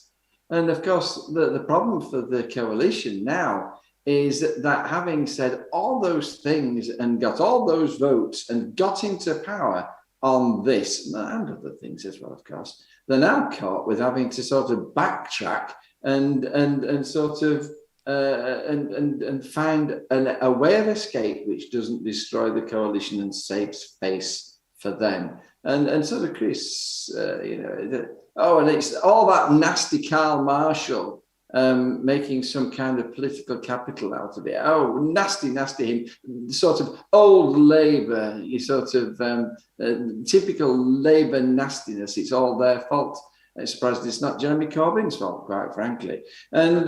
S3: And of course, the problem for the coalition now is that having said all those things and got all those votes and got into power on this and other things as well, of course, they're now caught with having to sort of backtrack and sort of and find a way of escape which doesn't destroy the coalition and saves face for them. And sort of Chris, and it's all that nasty Karl Marshall making some kind of political capital out of it. Oh, nasty him. Sort of old Labour, you sort of typical Labour nastiness. It's all their fault. I'm surprised it's not Jeremy Corbyn's fault, quite frankly. And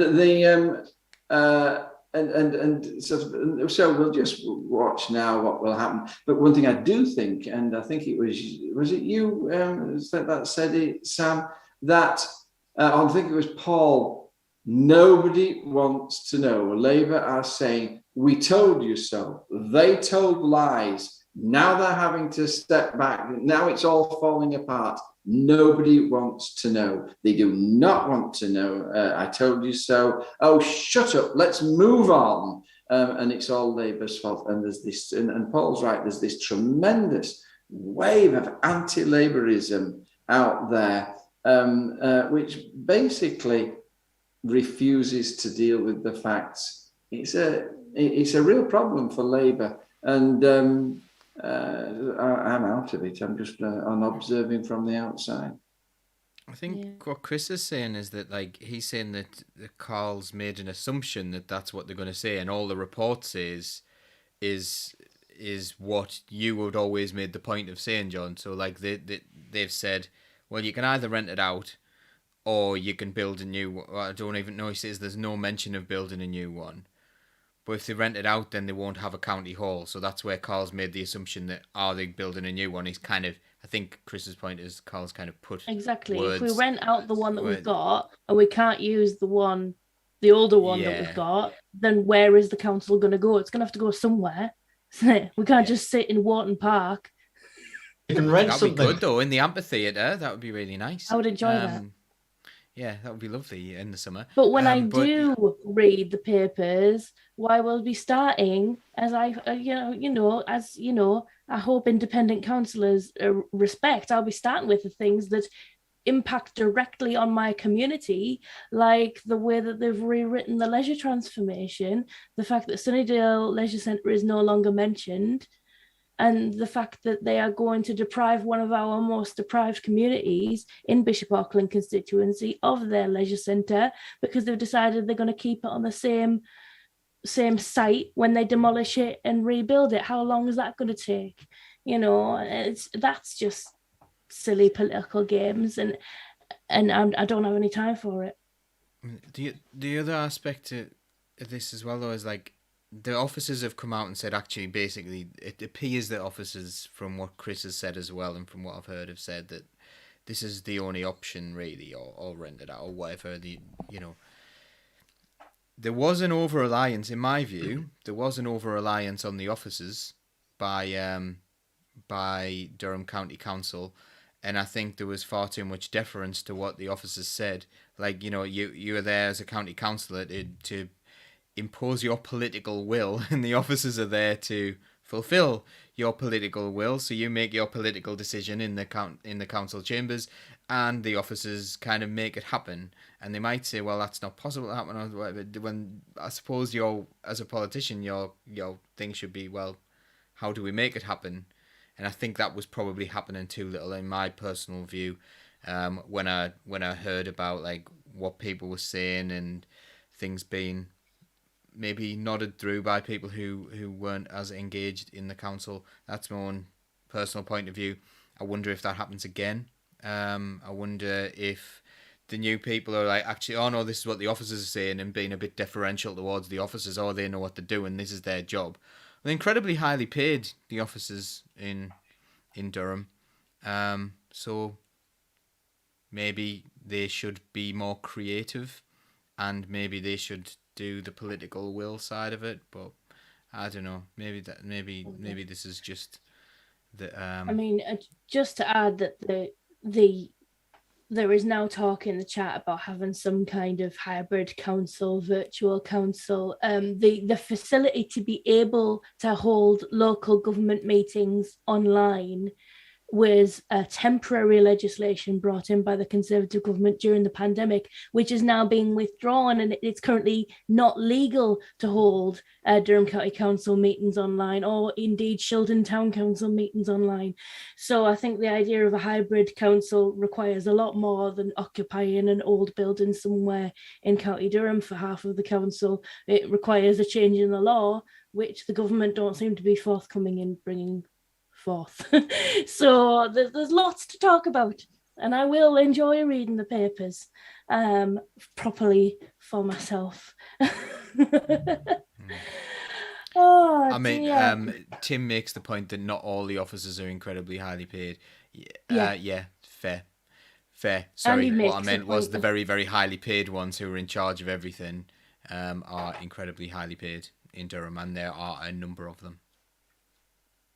S3: so we'll just watch now what will happen. But one thing I do think, and I think it was it you that said it, Sam, that I think it was Paul. Nobody wants to know. Labour are saying, we told you so. They told lies. Now they're having to step back. Now it's all falling apart. Nobody wants to know. They do not want to know. I told you so. Oh, shut up. Let's move on. And it's all Labour's fault. And there's this, and Paul's right, there's this tremendous wave of anti-Labourism out there, which basically refuses to deal with the facts. It's a real problem for Labour, and I'm out of it. I'm just on observing from the outside.
S4: I think what Chris is saying is that, like, he's saying that Carl's made an assumption that that's what they're going to say, and all the report says is what you would always made the point of saying, John. So, like, they've said, well, you can either rent it out, or you can build a new one. I don't even know. He says there's no mention of building a new one. But if they rent it out, then they won't have a county hall. So that's where Carl's made the assumption that, are they building a new one? He's kind of, I think Chris's point is Carl's kind of put
S6: exactly.
S4: words,
S6: if we rent out the one that we've got and we can't use the older one that we've got, then where is the council going to go? It's going to have to go somewhere. We can't just sit in Wharton Park.
S7: You can rent
S4: something. That'd be good, though, in the amphitheatre. That would be really nice.
S6: I would enjoy that.
S4: Yeah, that would be lovely in the summer.
S6: But when I do read the papers, why we'll be starting, as I hope independent councillors respect, I'll be starting with the things that impact directly on my community, like the way that they've rewritten the leisure transformation, the fact that Sunnydale Leisure Centre is no longer mentioned, and the fact that they are going to deprive one of our most deprived communities in Bishop Auckland constituency of their leisure centre because they've decided they're going to keep it on the same site when they demolish it and rebuild it. How long is that going to take? That's just silly political games, and I don't have any time for it.
S4: The other aspect to this as well, though, is like, the officers have come out and said, actually, basically, it appears that officers, from what Chris has said as well, and from what I've heard, have said that this is the only option, really, or rent it out, or whatever. There was an over-reliance, in my view, on the officers by Durham County Council, and I think there was far too much deference to what the officers said. Like, you are there as a county councillor to impose your political will, and the officers are there to fulfill your political will. So you make your political decision in the council chambers, and the officers kind of make it happen. And they might say, well, that's not possible to happen, or whatever. When I suppose as a politician, your thing should be, well, how do we make it happen? And I think that was probably happening too little, in my personal view, when I heard about, like, what people were saying and things being maybe nodded through by people who weren't as engaged in the council. That's my own personal point of view. I wonder if that happens again. I wonder if the new people are like, actually, oh no, this is what the officers are saying, and being a bit deferential towards the officers. Oh, they know what they're doing. This is their job. They're incredibly highly paid, the officers in Durham. So maybe they should be more creative, and maybe they should do the political will side of it. But I don't know. Maybe this is just the.
S6: I mean, just to add that there is now talk in the chat about having some kind of hybrid council, virtual council, the facility to be able to hold local government meetings online was a temporary legislation brought in by the Conservative government during the pandemic, which is now being withdrawn, and it's currently not legal to hold Durham County Council meetings online, or indeed Shildon Town Council meetings online. So I think the idea of a hybrid council requires a lot more than occupying an old building somewhere in County Durham for half of the council. It requires a change in the law, which the government don't seem to be forthcoming in bringing forth. So there's lots to talk about, and I will enjoy reading the papers properly for myself. Oh,
S4: I mean,
S6: dear.
S4: Tim makes the point that not all the officers are incredibly highly paid.
S6: Yeah.
S4: Fair.
S6: And
S4: Sorry,
S6: he
S4: what
S6: makes
S4: I
S6: a
S4: meant was
S6: point
S4: the
S6: of-
S4: very, very highly paid ones who are in charge of everything are incredibly highly paid in Durham, and there are a number of them.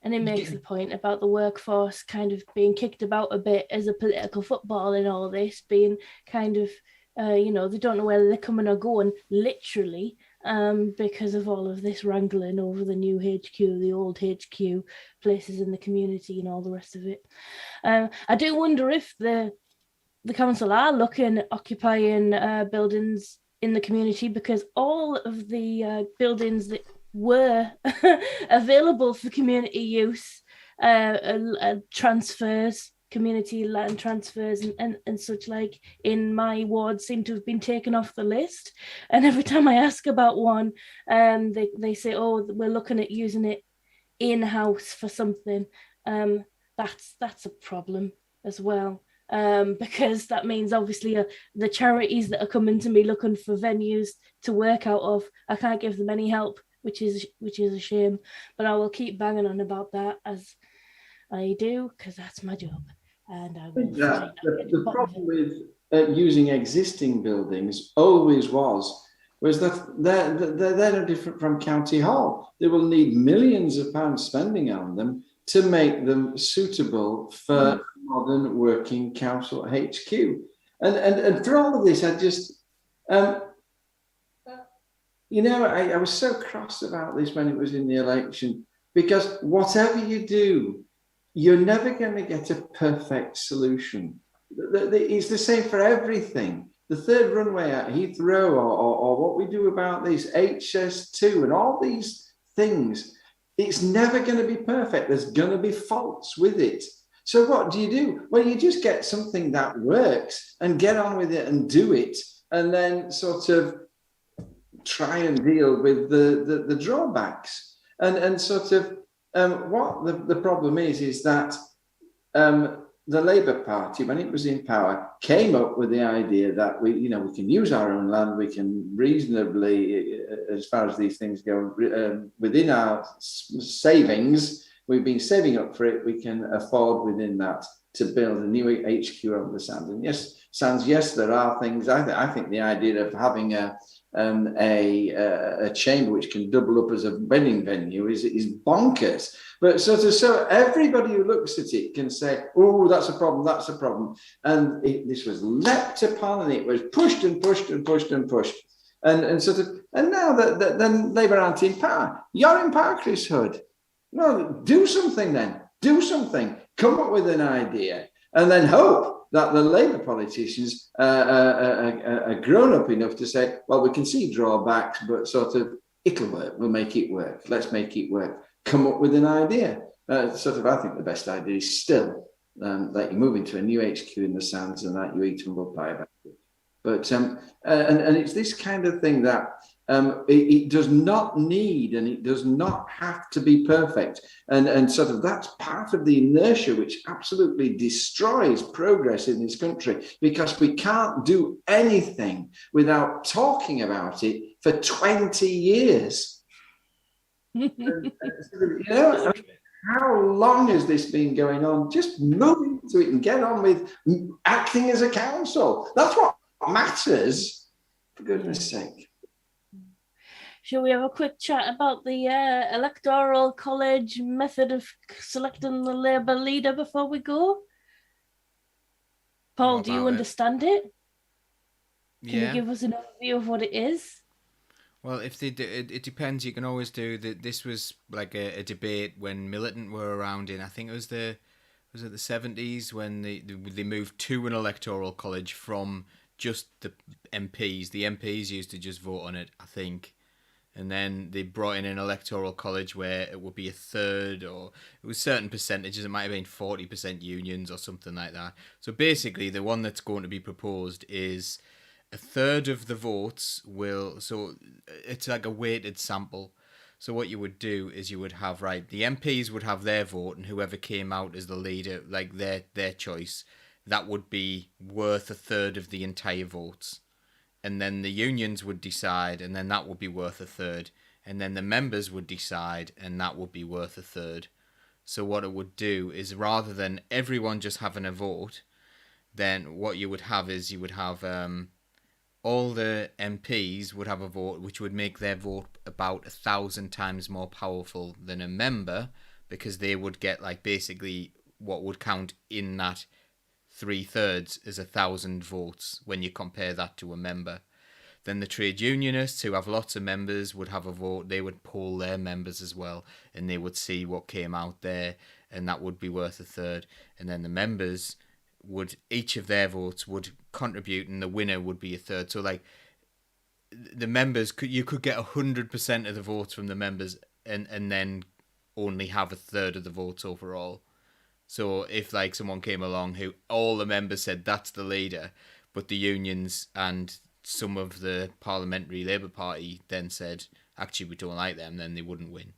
S6: And it makes a point about the workforce kind of being kicked about a bit as a political football in all this, being kind of, they don't know whether they're coming or going, literally, because of all of this wrangling over the new HQ, the old HQ, places in the community and all the rest of it. I do wonder if the council are looking at occupying buildings in the community, because all of the buildings that were available for community use, transfers, community land transfers and such like in my ward seem to have been taken off the list. And every time I ask about one, they say, oh, we're looking at using it in-house for something. That's a problem as well. Because that means obviously the charities that are coming to me looking for venues to work out of, I can't give them any help, which is a shame. But I will keep banging on about that as I do, because that's my job, and I will find
S3: the problem with using existing buildings always was that they're no different from County Hall. They will need millions of pounds spending on them to make them suitable for modern working council HQ. And for all of this, I just, I was so cross about this when it was in the election, because whatever you do, you're never going to get a perfect solution. It's the same for everything. The third runway at Heathrow, or what we do about this HS2 and all these things, it's never going to be perfect. There's going to be faults with it. So what do? Well, you just get something that works and get on with it and do it, and then sort of try and deal with the drawbacks. And sort of what the problem is that the Labour Party, when it was in power, came up with the idea that we can use our own land, we can reasonably, as far as these things go, within our savings, we've been saving up for it, we can afford within that to build a new HQ over the Sands. And yes, there are things. I think the idea of having a chamber which can double up as a wedding venue is bonkers. But so everybody who looks at it can say, "Oh, that's a problem." And this was leapt upon, and it was pushed and pushed and pushed and pushed. And now that then Labour aren't in power, you're in power, Chris Hood. No, do something then. Do something. Come up with an idea, and then hope that the Labour politicians are grown up enough to say, well, we can see drawbacks, but sort of it'll work. We'll make it work. Let's make it work. Come up with an idea. I think the best idea is still that you move into a new HQ in the Sands and that you eat humble pie about it. But and it's this kind of thing that it does not need and it does not have to be perfect. And sort of that's part of the inertia which absolutely destroys progress in this country, because we can't do anything without talking about it for 20 years. How long has this been going on? Just move into it and get on with acting as a council. That's what matters, for goodness sake.
S6: Shall we have a quick chat about the electoral college method of selecting the Labour leader before we go? Paul, do you understand it? Can you give us an overview of what it is?
S4: Well, if they do, it depends. You can always do that. This was like a debate when Militant were around in, I think it was the was it the 70s when they moved to an electoral college from just the MPs. The MPs used to just vote on it, I think. And then they brought in an electoral college where it would be a third, or it was certain percentages. It might have been 40% unions or something like that. So basically, the one that's going to be proposed is a third of the votes will. So it's like a weighted sample. So what you would do is you would have, right, the MPs would have their vote, and whoever came out as the leader, like their choice, that would be worth a third of the entire votes. And then the unions would decide, and then that would be worth a third. And then the members would decide, and that would be worth a third. So what it would do is, rather than everyone just having a vote, then what you would have is you would have all the MPs would have a vote, which would make their vote about 1,000 times more powerful than a member, because they would get like basically what would count in that 3/3 is 1,000 votes when you compare that to a member. Then the trade unionists, who have lots of members, would have a vote. They would poll their members as well, and they would see what came out there, and that would be worth a third. And then the members would, each of their votes would contribute, and the winner would be a third. So like the members, you could get 100% of the votes from the members, and then only have a third of the votes overall. So if like someone came along who all the members said that's the leader, but the unions and some of the parliamentary Labour Party then said, actually we don't like them, then they wouldn't win.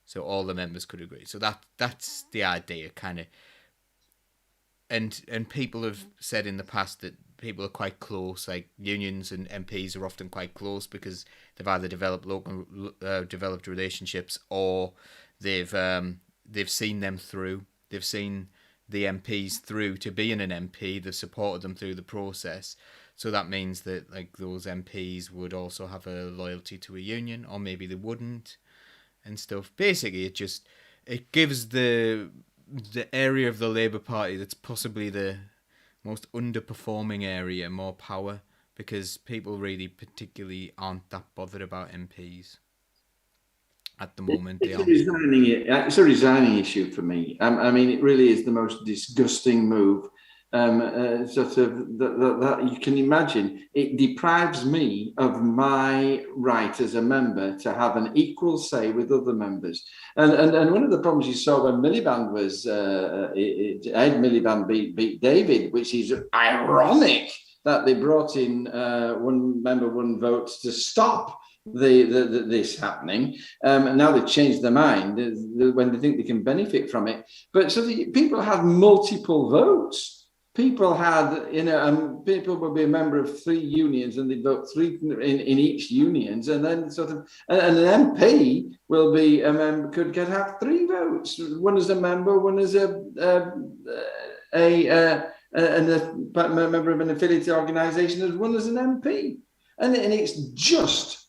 S4: So all the members could agree. So that's the idea, kind of. And people have said in the past that people are quite close, like unions and MPs are often quite close because they've either developed developed relationships, or they've seen them through. They've seen the MPs through to being an MP. They've supported them through the process. So that means that like those MPs would also have a loyalty to a union, or maybe they wouldn't, and stuff. Basically, it gives the area of the Labour Party that's possibly the most underperforming area more power, because people really particularly aren't that bothered about MPs. At the moment,
S3: it's a resigning issue for me. I mean, it really is the most disgusting move. Sort of that you can imagine. It deprives me of my right as a member to have an equal say with other members. And one of the problems you saw when Miliband was Ed Miliband beat David, which is ironic that they brought in one member, one vote to stop this happening, and now they've changed their mind when they think they can benefit from it. But so people had multiple votes. People had, people would be a member of 3 unions, and they vote 3 in each unions, and then sort of, and an MP will be a member, could have 3 votes. One as a member, one as a member of an affiliate organisation, and one as an MP, and it's just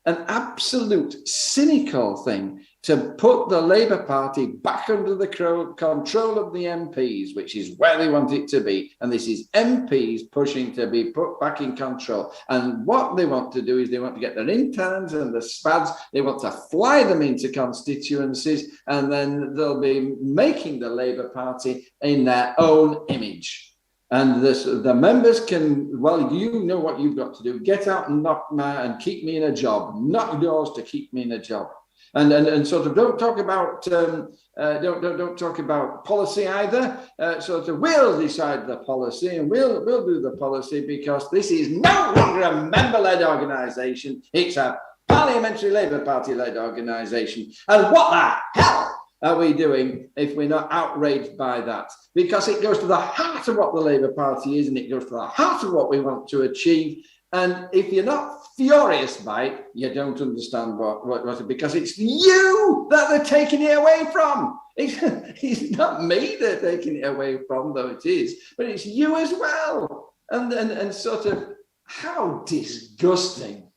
S3: an absolute cynical thing to put the Labour Party back under the control of the MPs, which is where they want it to be. And this is MPs pushing to be put back in control. And what they want to do is they want to get their interns and the SPADs, they want to fly them into constituencies, and then they'll be making the Labour Party in their own image. And the members can, well, you know what you've got to do. Get out and and keep me in a job. Knock doors to keep me in a job. And sort of don't talk about don't talk about policy either. Sort of we'll decide the policy, and we'll do the policy, because this is no longer a member-led organisation. It's a parliamentary Labour Party-led organisation. And what the hell are we doing if we're not outraged by that? Because it goes to the heart of what the Labour Party is, and it goes to the heart of what we want to achieve. And if you're not furious by it, you don't understand what because it's you that they're taking it away from. It's not me they're taking it away from, though it is, but it's you as well. And sort of, how disgusting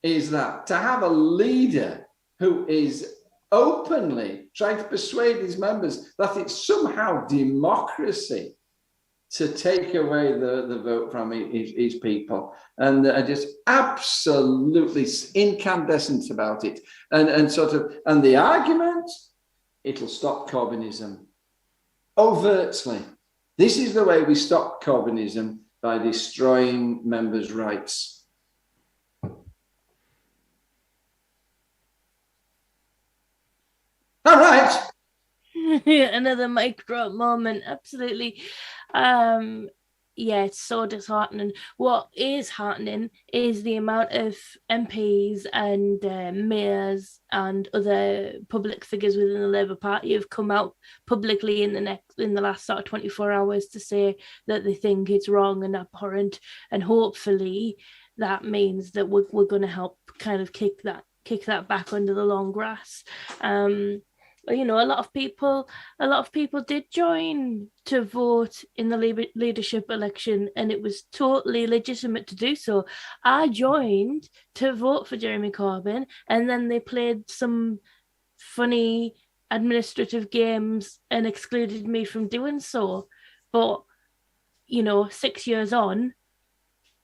S3: is that, to have a leader who is openly trying to persuade his members that it's somehow democracy to take away the vote from his people, and just absolutely incandescent about it, and sort of, and the argument, it'll stop Corbynism. overtly. This is the way we stop Corbynism, by destroying members' rights. All right.
S6: Another mic drop moment. Absolutely. Yeah, it's so disheartening. What is heartening is the amount of MPs and mayors and other public figures within the Labour Party have come out publicly in the last sort of 24 hours to say that they think it's wrong and abhorrent, and hopefully that means that we're going to help kind of kick that back under the long grass. You know, a lot of people did join to vote in the leadership election, and it was totally legitimate to do so. I joined to vote for Jeremy Corbyn, and then they played some funny administrative games and excluded me from doing so. But, you know, 6 years on,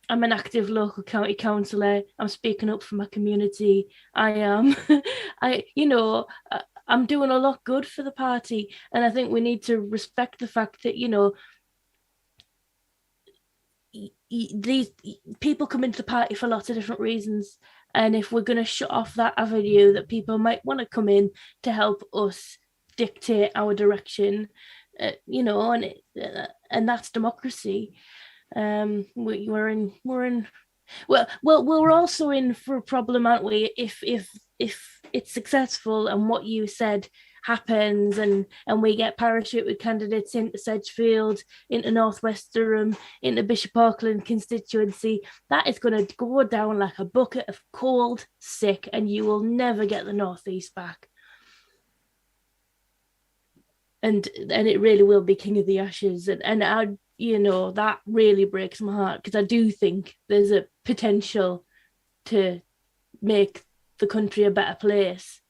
S6: I'm an active local county councillor. I'm speaking up for my community. I'm doing a lot good for the party, and I think we need to respect the fact that, you know, these people come into the party for lots of different reasons, and if we're going to shut off that avenue that people might want to come in to help us dictate our direction, you know, and that's democracy. We're also in for a problem, aren't we? If it's successful and what you said happens, and we get parachuted candidates into Sedgefield, into North West Durham, into Bishop Auckland constituency, that is going to go down like a bucket of cold sick, and you will never get the North East back. And it really will be King of the Ashes, and I, you know, that really breaks my heart, because I do think there's a potential to make the country a better place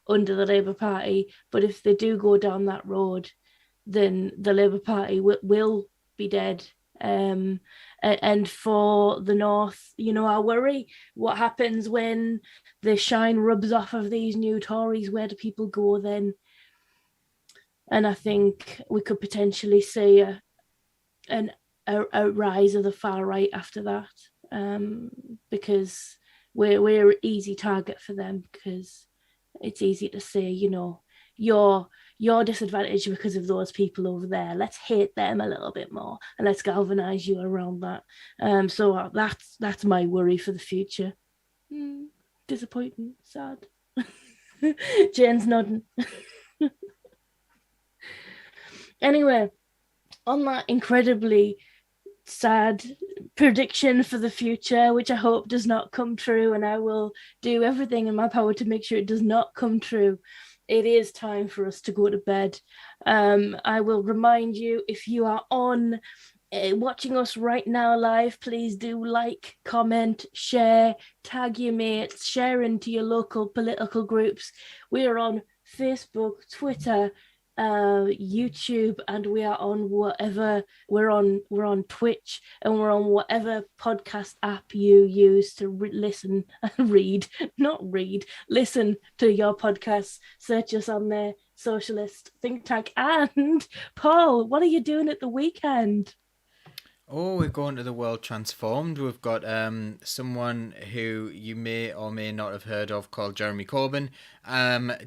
S6: under the Labour Party. But if they do go down that road, then the Labour Party will be dead. And for the North, you know, I worry what happens when the shine rubs off of these new Tories. Where do people go then? And I think we could potentially see a rise of the far right after that, because we're an easy target for them, because it's easy to say, you know, you're disadvantaged because of those people over there. Let's hate them a little bit more, and let's galvanise you around that. So that's my worry for the future. Disappointing, sad. Jane's nodding. Anyway, on that incredibly sad prediction for the future, which I hope does not come true, and I will do everything in my power to make sure it does not come true, it is time for us to go to bed. I will remind you, if you are on watching us right now live, please do like, comment, share, tag your mates, share into your local political groups. We are on Facebook, Twitter, YouTube, and we are on whatever we're on Twitch, and we're on whatever podcast app you use to listen to your podcasts. Search us on there, Socialist Think Tank. And Paul, what are you doing at the weekend?
S4: Oh, we're going to the World Transformed. We've got someone who you may or may not have heard of called Jeremy Corbyn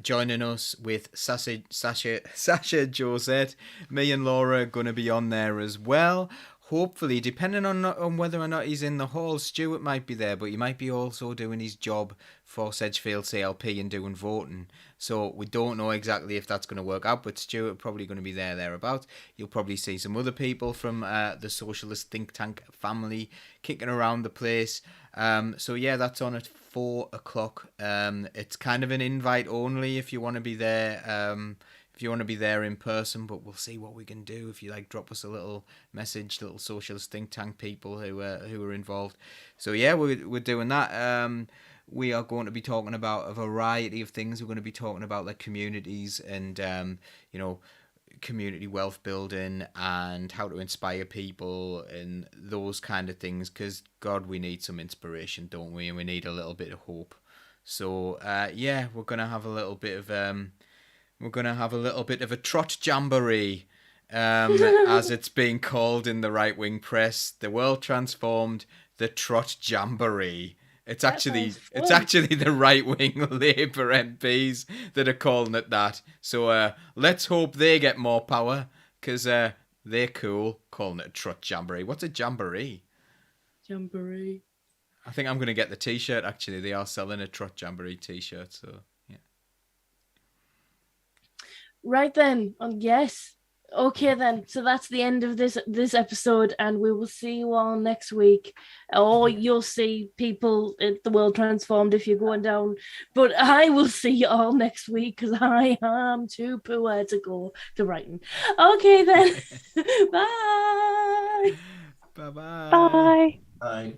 S4: joining us with Sasha Josette. Me and Laura are going to be on there as well. Hopefully, depending on whether or not he's in the hall, Stuart might be there, but he might be also doing his job for Sedgefield CLP and doing voting. So we don't know exactly if that's going to work out, but Stuart probably going to be thereabouts. You'll probably see some other people from the Socialist Think Tank family kicking around the place. So yeah, that's on at 4:00. It's kind of an invite only if you want to be there. If you want to be there in person, but we'll see what we can do. If you like, drop us a little message, little Socialist Think Tank people who are involved. So yeah, we're doing that. We are going to be talking about a variety of things. We're going to be talking about like communities and community wealth building and how to inspire people and those kind of things. Because God, we need some inspiration, don't we? And we need a little bit of hope. So yeah, we're gonna have a little bit of a trot jamboree as it's being called in the right-wing press, the world transformed, the Trot Jamboree. It's actually the right-wing Labour MPs that are calling it that. So let's hope they get more power, because they're cool, calling it a Trot Jamboree. What's a jamboree?
S6: Jamboree.
S4: I think I'm going to get the T-shirt, actually. They are selling a Trot Jamboree T-shirt, so yeah.
S6: Right then, yes. Okay then, so that's the end of this episode, and we will see you all next week. Or you'll see people at the world transformed if you're going down. But I will see you all next week because I am too poor to go to Brighton. Okay then. Bye.
S4: Bye-bye.
S5: Bye.
S7: Bye.